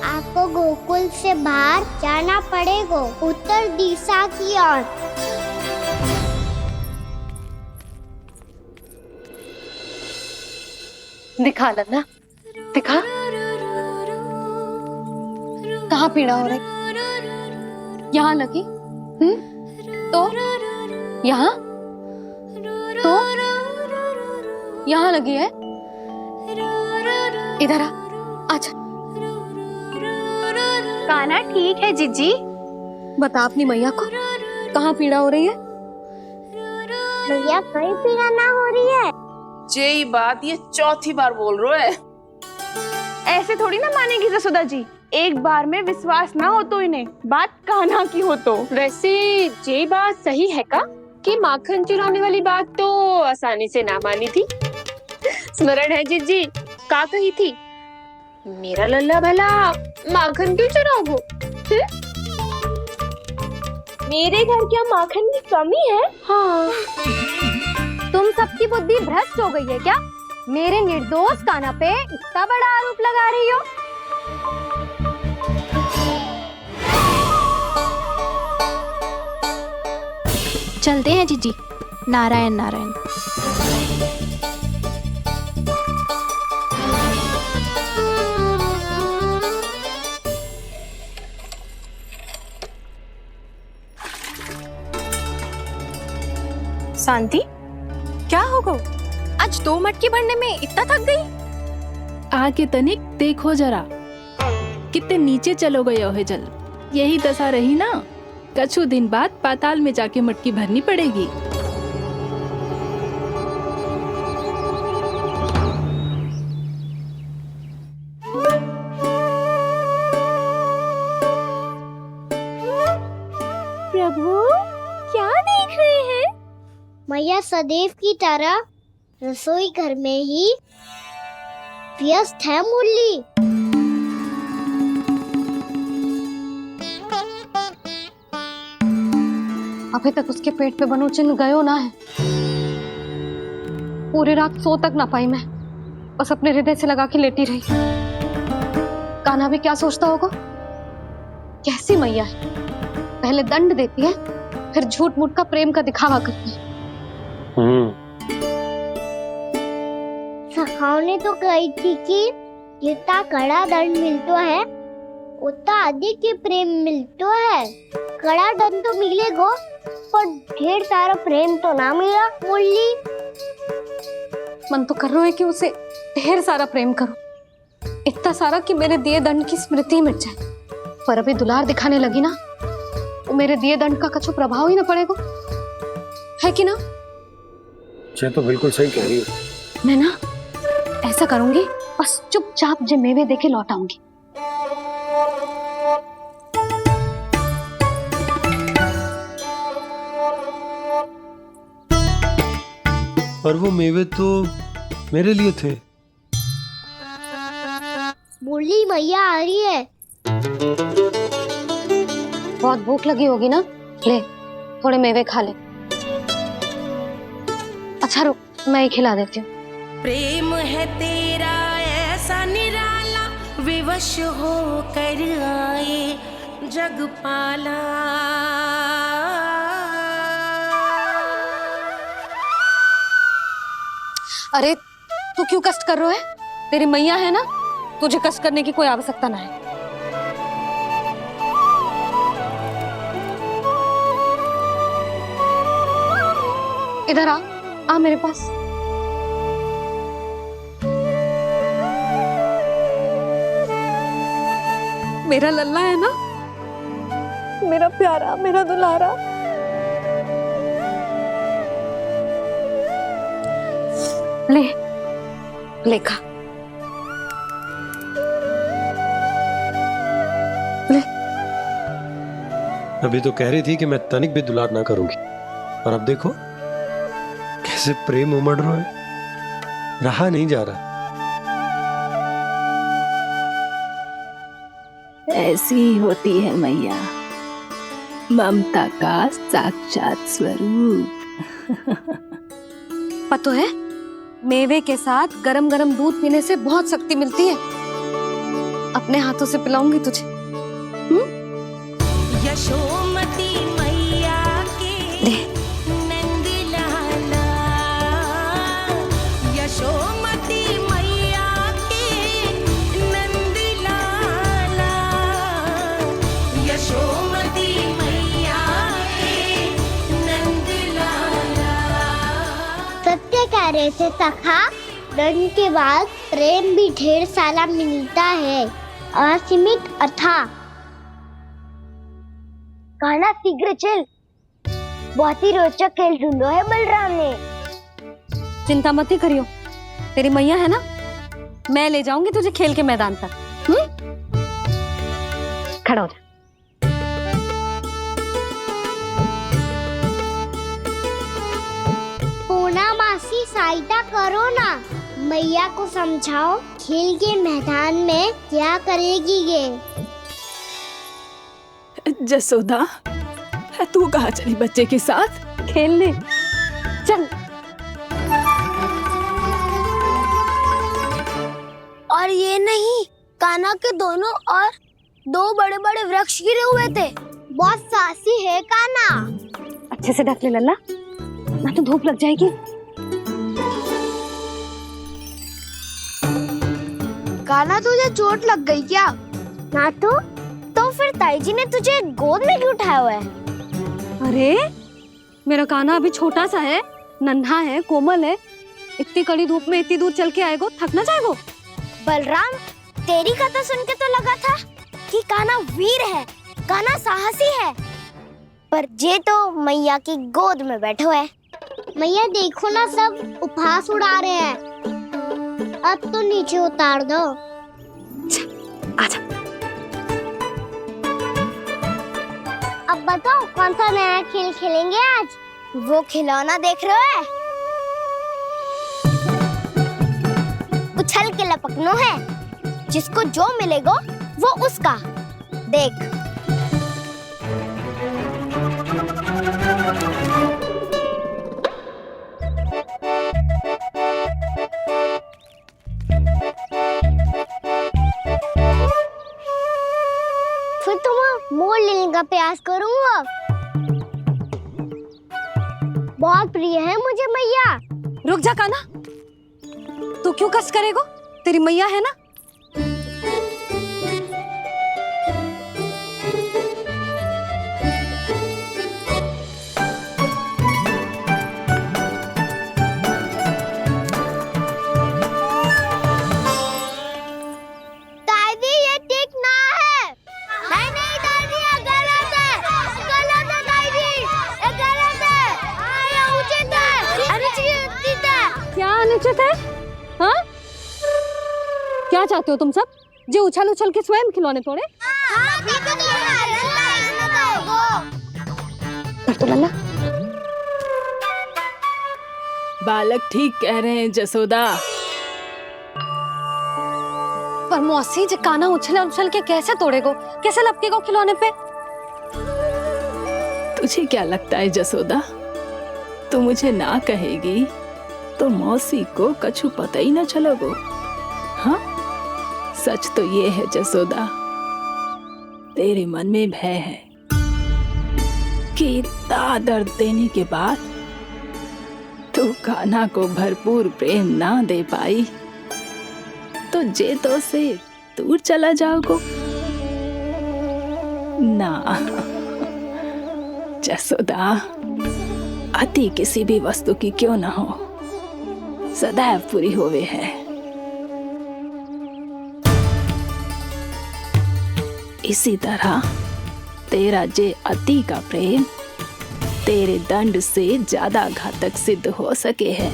आपको गोकुल से बाहर जाना पड़ेगा, उत्तर दिशा की ओर। दिखा लल्ला, दिखा। कहाँ पीड़ा हो रही? यहाँ लगी? तो यहाँ? तो यहाँ लगी है? इधर आ, आजा। कान्हा ठीक है जीजी। बता अपनी मैया को कहाँ पीड़ा हो रही है? मैया कहीं पीड़ा ना हो रही है। यही बात ये चौथी बार बोल रहे है। ऐसे थोड़ी ना मानेगी जसोदा जी, एक बार में विश्वास ना हो तो इन्हें, बात कान्हा की हो तो। वैसे ये बात सही है का कि माखन चुराने वाली बात तो आसानी से ना मानी थी। स्मरण है जीजी का कही थी, मेरा लल्ला भला माखन क्यों चुराओगे? मेरे घर क्या माखन की कमी है? हाँ। तुम सबकी बुद्धि भ्रष्ट हो गई है क्या? मेरे निर्दोष कान्हा पे इतना बड़ा आरोप लगा रही हो? चलते हैं जीजी। नारायण नारायण। शांति, क्या हो गो? आज 2 मटकी भरने में इतना थक गई? आके तनिक देखो जरा, कितने नीचे चलो गए हो जल। यही दशा रही ना, कछु दिन बाद पाताल में जाके मटकी भरनी पड़ेगी। प्रभु क्या देख रहे हैं? मैया सदैव की तरह रसोई घर में ही व्यस्त है मुरली। अभी तक उसके पेट पे बनो चिन्ह गयो ना है। पूरी रात सो तक ना पाई मैं, बस अपने हृदय से लगा के लेटी रही। कान्हा भी क्या सोचता होगा? कैसी मैया है, पहले दंड देती है फिर झूठ मूठ का प्रेम का दिखावा करती है। सखाओ ने तो कही थी कि जितना कड़ा दंड मिलता है उतना अधिक ही प्रेम मिलता है। कड़ा दंड तो मिलेगा पर ढेर सारा प्रेम तो ना मिला मुरली। मन तो कर रहा है कि उसे ढेर सारा प्रेम करूं, इतना सारा कि मेरे दिए दंड की स्मृति मिट जाए। पर अभी दुलार दिखाने लगी ना, वो मेरे दिए दंड का कछु प्रभाव ही ना पड़ेगा, है कि ना? ये तो बिल्कुल सही कह रही हो। मैं ना ऐसा करूंगी, बस चुपचाप जे मेवे देके लौट आऊंगी। पर वो मेवे तो मेरे लिए थे। मुरली मैया आ रही है। बहुत भूख लगी होगी ना, ले थोड़े मेवे खा ले। अच्छा रुक, मैं ही खिला देती हूँ। प्रेम है तेरा ऐसा निराला, विवश हो कर आए जगपाला। अरे तू क्यों कष्ट कर रहा है? तेरी मैया है ना, तुझे कष्ट करने की कोई आवश्यकता ना है। इधर आ मेरे पास। मेरा लल्ला है ना, मेरा प्यारा, मेरा दुलारा। ले ले खा, ले। अभी तो कह रही थी कि मैं तनिक भी दुलार ना करूंगी, और अब देखो कैसे प्रेम उमड़ रहा है, रहा नहीं जा रहा। ऐसी ही होती है मैया, ममता का साक्षात स्वरूप। पता है, मेवे के साथ गरम गरम दूध पीने से बहुत शक्ति मिलती है। अपने हाथों से पिलाऊंगी तुझे। यशोमती मैया के नंद लाला, यशोमती मैया रहे थे सखा, दंड के बाद प्रेम भी ढेर सारा मिलता है, असीमित अथाह। कान्हा शीघ्र चल, बहुत ही रोचक खेल ढूंढो है बलराम ने। चिंता मत ही करियो, तेरी मैया है ना, मैं ले जाऊंगी तुझे खेल के मैदान तक। खड़ा हो जा। पूना मासी सहायता करो ना, मैया को समझाओ खेल के मैदान में क्या करेगी ये। जसोदा, तू कहाँ चली बच्चे के साथ? खेलने चल। और ये नहीं, कान्हा के दोनों और दो बड़े बड़े वृक्ष गिरे हुए थे। बहुत साहसी है कान्हा। अच्छे से ढक ले लल्ला, ना तो धूप लग जाएगी। कान्हा तुझे चोट लग गई क्या? ना तो फिर ताई जी ने तुझे गोद में क्यों उठाया हुआ है? अरे मेरा कान्हा अभी छोटा सा है, नन्हा है, कोमल है, इतनी कड़ी धूप में इतनी दूर चल के आएगो, थक ना जाएगो। बलराम, तेरी कथा सुन के तो लगा था कि कान्हा वीर है, कान्हा साहसी है, पर जे तो मैया की गोद में बैठो है। मैया देखो ना, सब उपहास उड़ा रहे हैं, अब तो नीचे उतार दो। आजा। अब बताओ कौन सा नया खेल खेलेंगे आज? वो खिलौना देख रहे हो? उछल के लपकनो है, जिसको जो मिलेगा वो उसका। देख, फिर तुम मोड़ लेने का प्रयास करूंगा। बहुत प्रिय है मुझे मैया। रुक जा कान्हा, तू क्यों कष्ट करेगो? तेरी मैया है ना। दादी ये ठीक ना है। नहीं नहीं दादी, ये गलत है, गलत है दादी, ये गलत है, ये उचित है, अनुचित है। क्या अनुचित है? हाँ? क्या चाहते हो तुम सब? जो उछल उछल के स्वयं खिलौने तोड़े? तो लल्ला, बालक ठीक कह रहे हैं जसोदा। पर मौसी, जो कान्हा उछल उछल के कैसे तोड़ेगो, कैसे लपकेगो खिलौने पे? तुझे क्या लगता है जसोदा, तू मुझे ना कहेगी तो मौसी को कछु पता ही ना चलोगो। हाँ, सच तो ये है जसोदा, तेरे मन में भय है कि इतना दर्द देने के बाद तू कान्हा को भरपूर प्रेम ना दे पाई तो जेतो से दूर चला जाओगो ना। जसोदा, अति किसी भी वस्तु की क्यों ना हो, सदैव पूरी होवे है। इसी तरह तेरा जे अति का प्रेम तेरे दंड से ज्यादा घातक सिद्ध हो सके है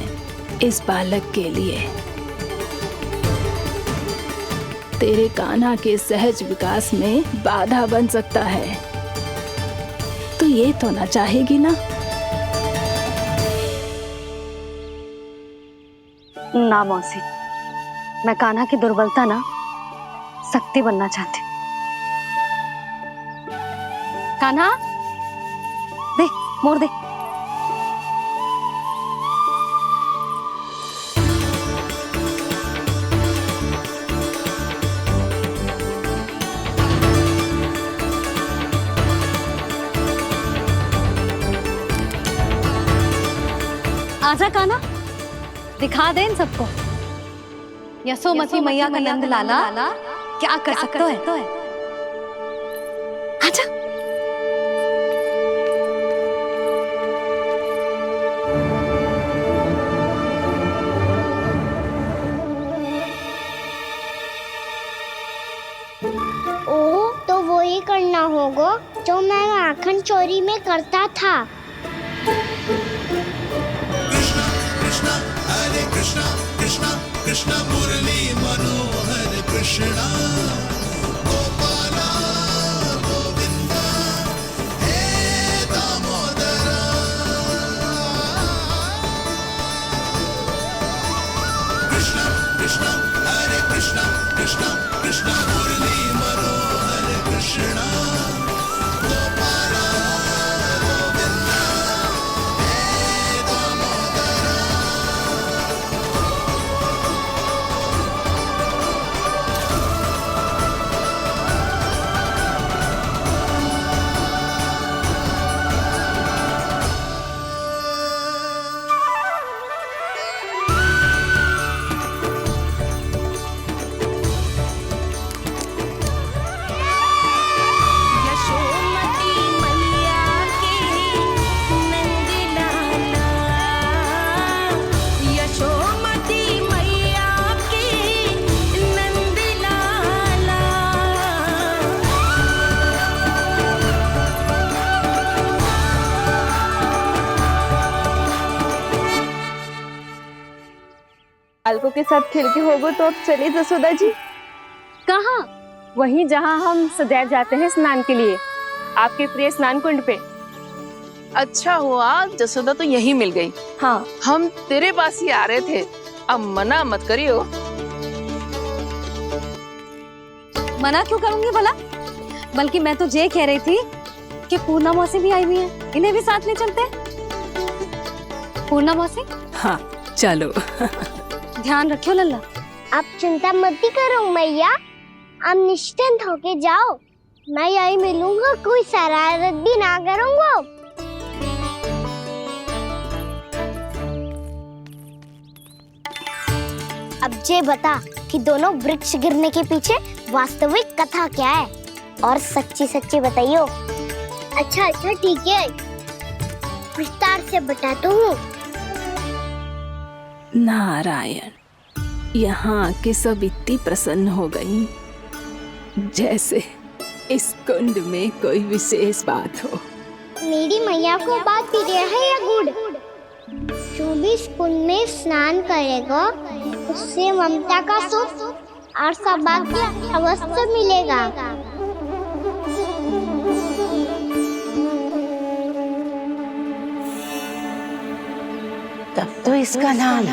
इस बालक के लिए। तेरे कान्हा के सहज विकास में बाधा बन सकता है, तो ये तो ना चाहेगी ना? ना मौसी, मैं कान्हा की दुर्बलता ना शक्ति बनना चाहती। कान्हा, दे, मोड़ दे। आजा कान्हा, दिखा दे इन सबको यशोमती मैया का नंद लाला क्या कर सकता है। आजा। चोरी में करता था। कृष्णा कृष्णा हरे कृष्णा कृष्णा कृष्णा मुरली मनोहर कृष्णा गोपाला गोविंदा हे दामोदरा। कृष्णा कृष्णा हरे कृष्णा कृष्णा कृष्णा मुरली मनोहर कृष्णा गोपाला गोविंदा हे दामोदरा। यशोमती मैया के नंद लाला, यशोमती मैया के नंद लाला। अलको के साथ खेल के होगो तो अब चले जसोदा जी। कहाँ? वहीं जहाँ हम सदैव जाते हैं स्नान के लिए, आपके प्रिय स्नान कुंड पे। अच्छा हुआ जसोदा तो यहीं मिल गई। हाँ, हम तेरे पास ही आ रहे थे, अब मना मत करियो। मना क्यों करूंगी भला? बल्कि मैं तो ये कह रही थी कि पूर्णा मौसी भी आई हुई है, इन्हें भी साथ में चलते हैं। पूर्णा मौसी, हाँ चलो। ध्यान रखियो लल्ला। आप चिंता मत करो मैया, आप निश्चिंत होके जाओ, मैं यही मिलूंगा, कोई शरारत भी ना करूंगा। अब ये बता कि दोनों वृक्ष गिरने के पीछे वास्तविक कथा क्या है, और सच्ची सच्ची बताइयो। अच्छा अच्छा ठीक है, विस्तार से बताता हूँ। नारायण, यहाँ के सब इतनी प्रसन्न हो गई जैसे इस कुंड में कोई विशेष बात हो। मेरी मैया को बात प्रिय है या गुड़? जो भी इस कुंड में स्नान करेगा उससे ममता का सुख और सौभाग्य अवश्य मिलेगा। तब तो इसका नाम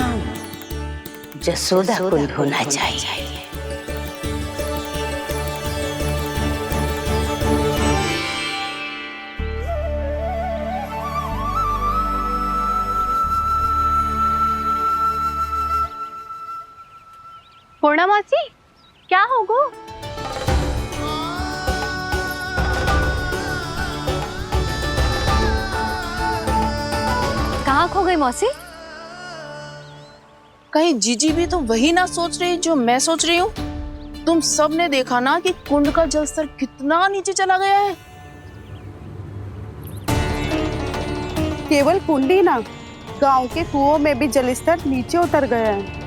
जसोदा कुंड होना चाहिए। पूर्णा मौसी, क्या होगो? कहाँ खो गई मौसी? कहीं जीजी भी तो वही ना सोच रही जो मैं सोच रही हूँ। तुम सब ने देखा ना कि कुंड का जलस्तर कितना नीचे चला गया है। केवल कुंड ही ना, गांव के कुओं में भी जलस्तर नीचे उतर गया है।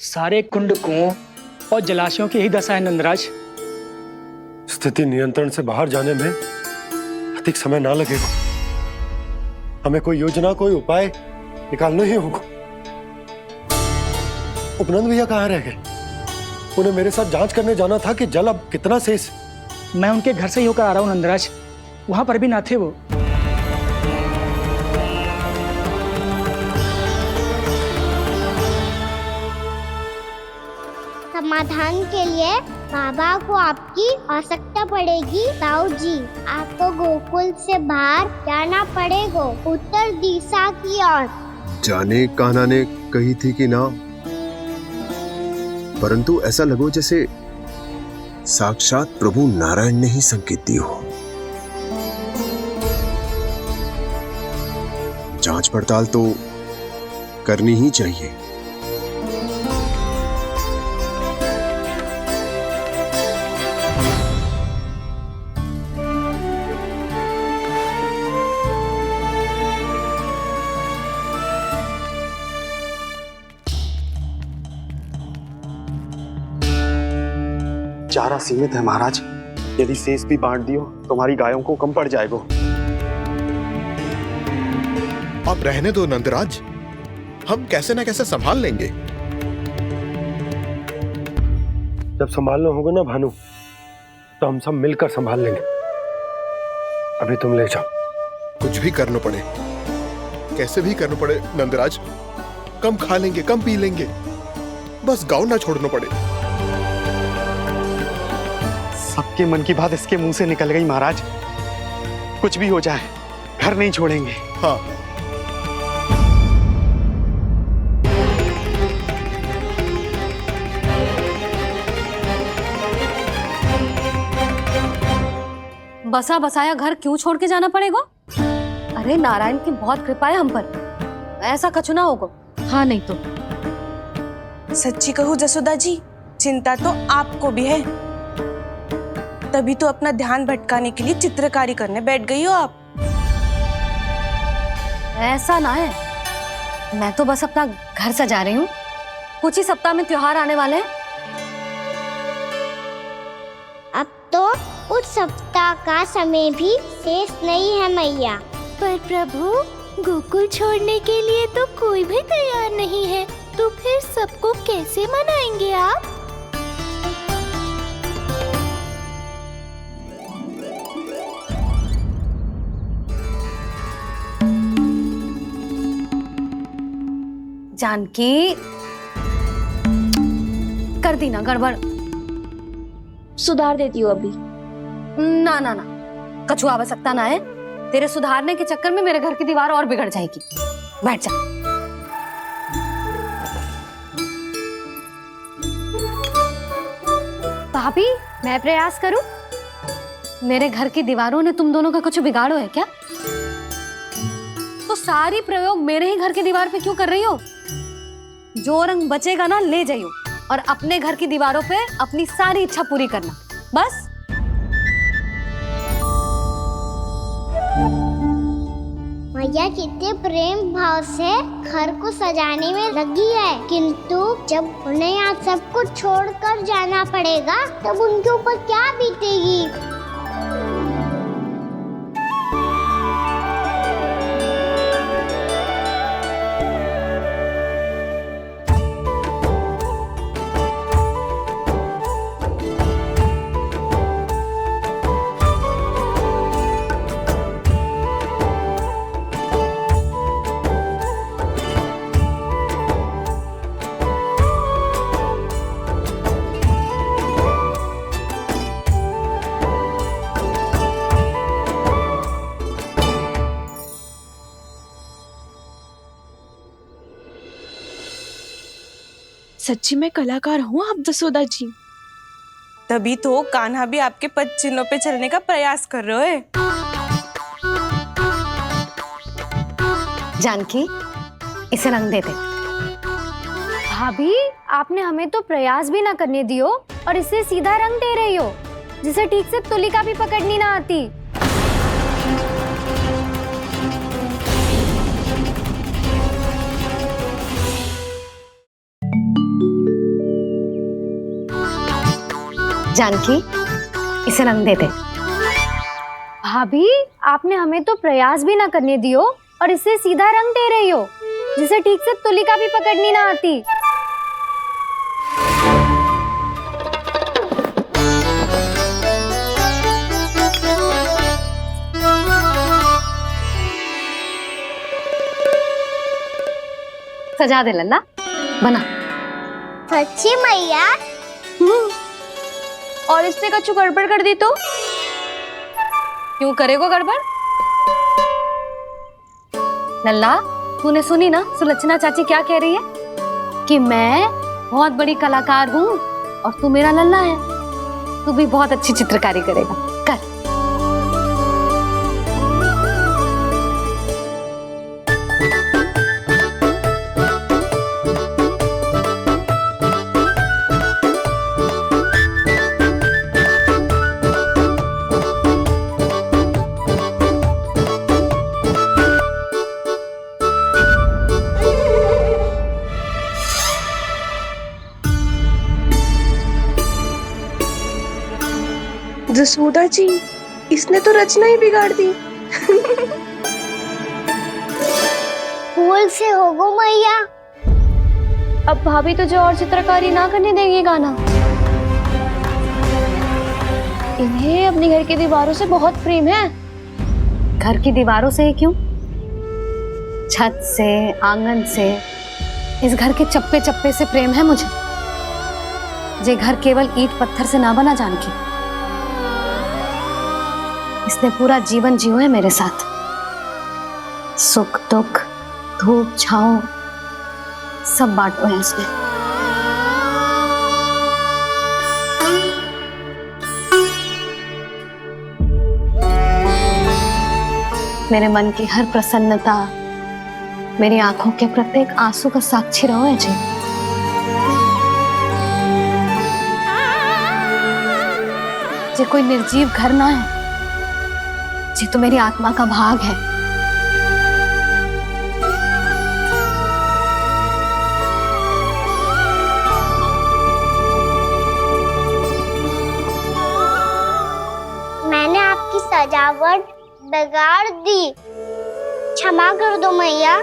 सारे कुंड कुओं और जलाशयों की ही दशा है नंदराज। स्थिति नियंत्रण से बाहर जाने में अधिक समय ना लगेगा। हमें कोई योजना, कोई उपाय निकालना ही होगा। उपनंद भैया कहाँ रह गए? उन्हें मेरे साथ जांच करने जाना था कि जल अब कितना शेष। मैं उनके घर से ही होकर आ रहा हूँ नंदराज, वहां पर भी ना थे वो। समाधान के लिए बाबा को आपकी आवश्यकता पड़ेगी। ताऊ जी, आपको गोकुल से बाहर जाना पड़ेगा, उत्तर दिशा की ओर। जाने कान्हा ने कही थी कि ना, परंतु ऐसा लगो जैसे साक्षात प्रभु नारायण ने ही संकेत दी हो। जांच पड़ताल तो करनी ही चाहिए। चारा सीमित है महाराज। यदि शेष भी बांट दियो तो हमारी गायों को कम पड़ जाएगा। आप रहने दो नंदराज, हम कैसे ना कैसे संभाल लेंगे। जब संभालना होगा ना भानु, तो हम सब मिलकर संभाल लेंगे। अभी तुम ले जाओ। कुछ भी करना पड़े, कैसे भी करना पड़े नंदराज, कम खा लेंगे, कम पी लेंगे, बस गाँव ना छोड़ना पड़े। सबके मन की बात इसके मुंह से निकल गई महाराज। कुछ भी हो जाए घर नहीं छोड़ेंगे। हाँ। बसा बसाया घर क्यों छोड़ के जाना पड़ेगा? अरे नारायण की बहुत कृपा है हम पर, ऐसा कछु ना होगा। हाँ नहीं तो सच्ची कहूँ जसोदा जी, चिंता तो आपको भी है, तभी तो अपना ध्यान भटकाने के लिए चित्रकारी करने बैठ गई हो आप। ऐसा ना है, मैं तो बस अपना घर सजा रही हूँ। कुछ ही सप्ताह में त्योहार आने वाले हैं। अब तो कुछ सप्ताह का समय भी शेष नहीं है मैया। पर प्रभु, गोकुल छोड़ने के लिए तो कोई भी तैयार नहीं है, तो फिर सबको कैसे मनाएंगे आप? जानकी, कर दी ना गड़बड़। सुधार देती हूँ अभी। ना ना ना, कछु आवश्यकता ना है। तेरे सुधारने के चक्कर में मेरे घर की दीवार और बिगड़ जाएगी। बैठ जा। भाभी, मैं प्रयास करूं? मेरे घर की दीवारों ने तुम दोनों का कुछ बिगाड़ो है क्या? तो सारी प्रयोग मेरे ही घर की दीवार पे क्यों कर रही हो? जो रंग बचेगा ना ले जाइयो, और अपने घर की दीवारों पे अपनी सारी इच्छा पूरी करना। बस। मैया कितने प्रेम भाव से घर को सजाने में लगी है, किंतु जब उन्हें यहाँ सब कुछ छोड़कर जाना पड़ेगा तब उनके ऊपर क्या बीतेगी। सच्ची में कलाकार हूँ आप जसोदा जी, तभी तो कान्हा भी आपके पद चिन्हों पे चलने का प्रयास कर रहे हैं। जानकी, इसे रंग दे दे। भाभी, आपने हमें तो प्रयास भी ना करने दियो और इसे सीधा रंग दे रही हो, जिसे ठीक से तुलिका भी पकड़नी ना आती। जानकी, इसे रंग दे दे। भाभी, आपने हमें तो प्रयास भी ना करने दियो और इसे सीधा रंग दे रही हो, जिसे ठीक से तुलिका भी पकड़नी ना आती। सजा दे लल्ला, बना। सच्ची मैया? और इसने कछु गड़बड़ कर दी तो? क्यों करेगो गड़बड़? लल्ला, तूने सुनी ना सुलक्षणा चाची क्या कह रही है? कि मैं बहुत बड़ी कलाकार हूँ और तू मेरा लल्ला है। तू भी बहुत अच्छी चित्रकारी करेगा। कर। जसोदा जी, इसने तो रचना ही बिगाड़ दी। फूल से होगो मैया। अब भाभी तुझे और चित्रकारी ना करने देंगे गाना। इन्हें अपने घर की दीवारों से बहुत प्रेम है। घर की दीवारों से ही क्यों, छत से, आंगन से, इस घर के चप्पे चप्पे से प्रेम है मुझे। जे घर केवल ईंट पत्थर से ना बना जानकी, इसने पूरा जीवन जियो है मेरे साथ। सुख दुख, धूप छांव सब बांटो है इसने। मेरे मन की हर प्रसन्नता, मेरी आंखों के प्रत्येक आंसू का साक्षी रहो है जी। जे कोई निर्जीव घर ना है, जे तो मेरी आत्मा का भाग है। मैंने आपकी सजावट बिगाड़ दी, क्षमा कर दो मैया।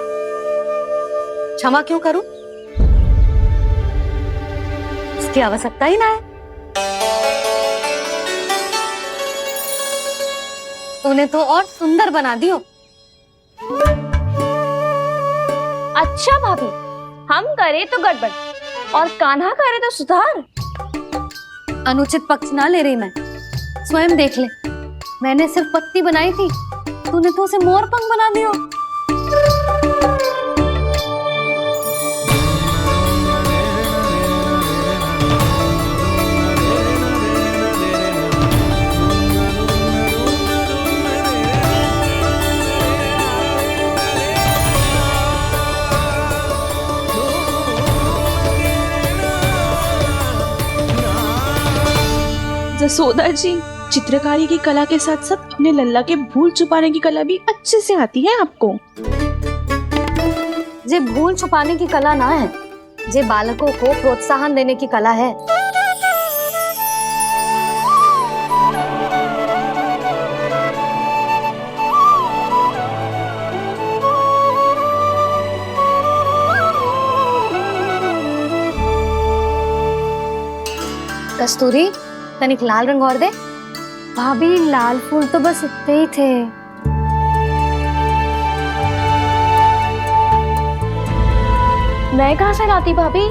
क्षमा क्यों करूं? इसकी आवश्यकता ही ना है। तूने तो और सुंदर बना दियो। अच्छा भाभी, हम करे तो गड़बड़ और कान्हा करे तो सुधार। अनुचित पक्ष ना ले रही मैं, स्वयं देख ले। मैंने सिर्फ पत्ती बनाई थी, तूने तो उसे मोर पंख बना दियो। जसोदा जी, चित्रकारी की कला के साथ साथ अपने लल्ला के भूल छुपाने की कला भी अच्छे से आती है आपको। जे भूल छुपाने की कला ना है, जे बालकों को प्रोत्साहन देने की कला है। कस्तूरी, तनिक लाल रंग और दे। भाभी, लाल फूल तो बस इतने ही थे। मैं कहाँ से लाती भाभी?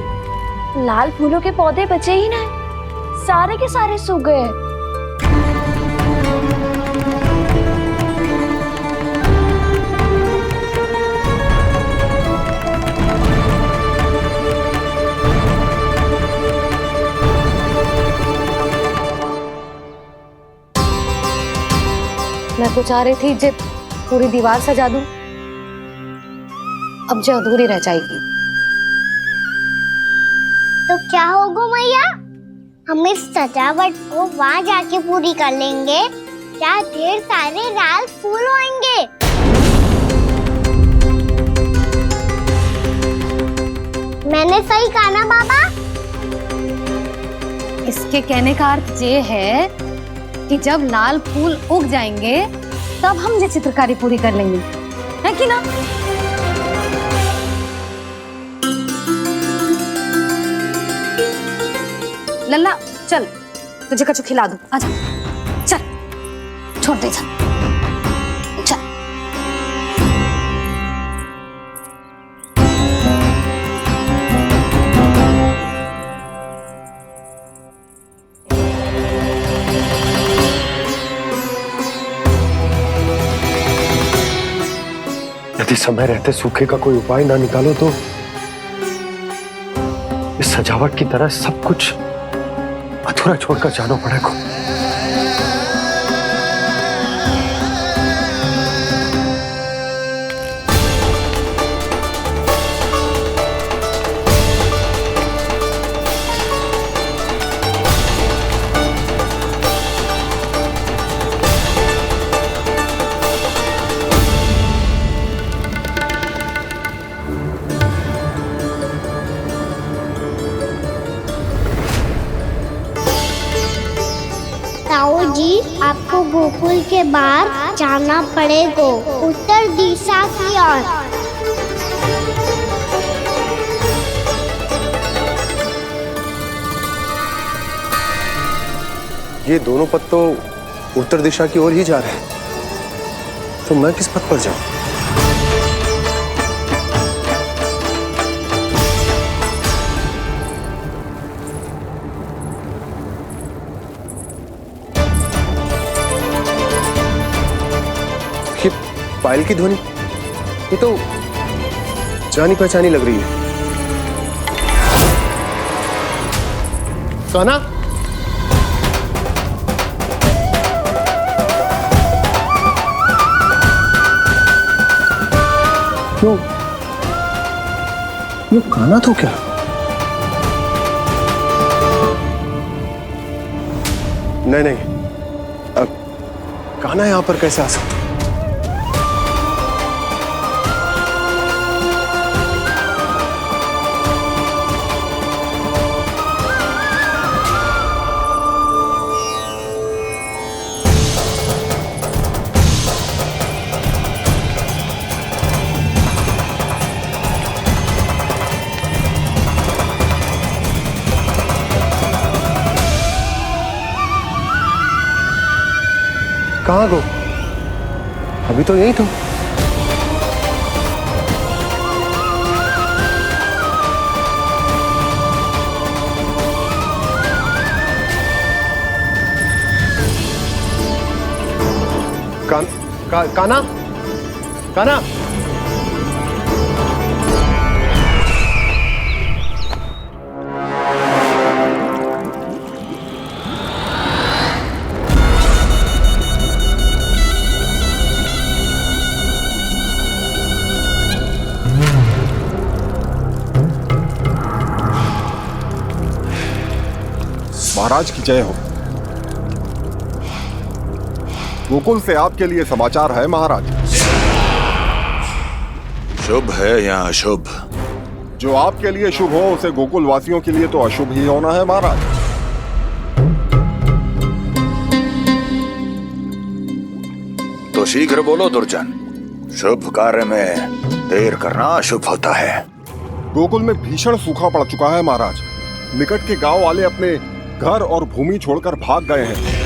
लाल फूलों के पौधे बचे ही ना, सारे के सारे सूख गए। मैं तो चाह रही थी जे पूरी दीवार सजा दूं, अब जो अधूरी रह जाएगी। तो क्या होगा मैया, हम इस सजावट को वहाँ जाके पूरी कर लेंगे। क्या ढेर सारे लाल फूल होंगे। मैंने सही कहा ना बाबा? इसके कहने का अर्थ ये है कि जब लाल फूल उग जाएंगे तब हम ये चित्रकारी पूरी कर लेंगे, है कि ना? लल्ला चल, तुझे कछु खिला दूं, आजा, चल, छोड़ दे, चल। यदि समय रहते सूखे का कोई उपाय ना निकालो तो इस सजावट की तरह सब कुछ अधूरा छोड़कर जाना पड़ेगा। ताऊ जी, आपको गोकुल के बाहर जाना पड़ेगा, उत्तर दिशा की ओर। ये दोनों पथ तो उत्तर दिशा की ओर ही जा रहे हैं, तो मैं किस पथ पर जाऊं? ये पायल की ध्वनि, ये तो जानी पहचानी लग रही है। कान्हा, ये कान्हा तो क्या? नहीं, अब कान्हा यहां पर कैसे आ सकता? कहाँ गो? अभी तो यही तो। कान्हा, कान्हा, महाराज की जय हो। गोकुल से आपके लिए समाचार है महाराज। शुभ है या अशुभ? जो आपके लिए शुभ हो उसे गोकुल वासियों के लिए तो अशुभ ही होना है महाराज। तो शीघ्र बोलो दुर्जन, शुभ कार्य में देर करना अशुभ होता है। गोकुल में भीषण सूखा पड़ चुका है महाराज। निकट के गांव वाले अपने घर और भूमि छोड़कर भाग गए हैं।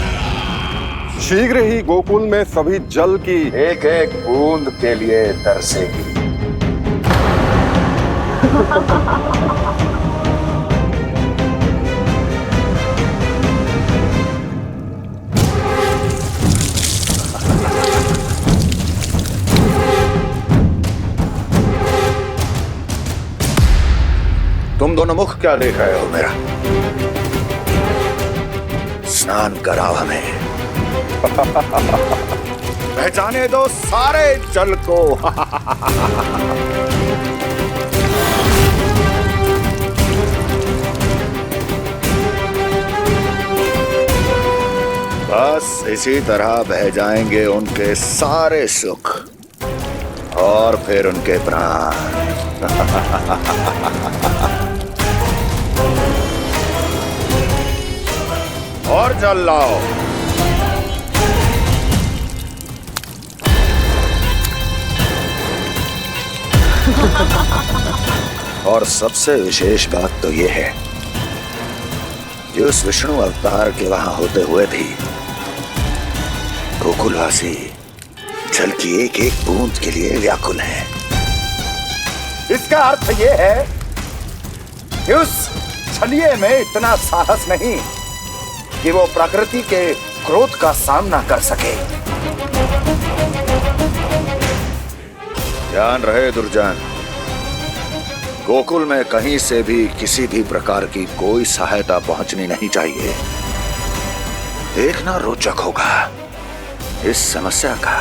शीघ्र ही गोकुल में सभी जल की एक एक बूंद के लिए तरसेगी। तुम दोनों मुख क्या देख रहे हो मेरा? स्नान कराओ हमें। पहचाने दो सारे जल को। बस इसी तरह बह जाएंगे उनके सारे सुख और फिर उनके प्राण। और जल लाओ। और सबसे विशेष बात तो ये है कि उस विष्णु अवतार के वहां होते हुए भी गोकुलवासी जल की एक एक बूंद के लिए व्याकुल हैं। इसका अर्थ ये है कि उस छलिए में इतना साहस नहीं कि वो प्रकृति के क्रोध का सामना कर सके। ध्यान रहे दुर्जन, गोकुल में कहीं से भी किसी भी प्रकार की कोई सहायता पहुंचनी नहीं चाहिए। देखना रोचक होगा इस समस्या का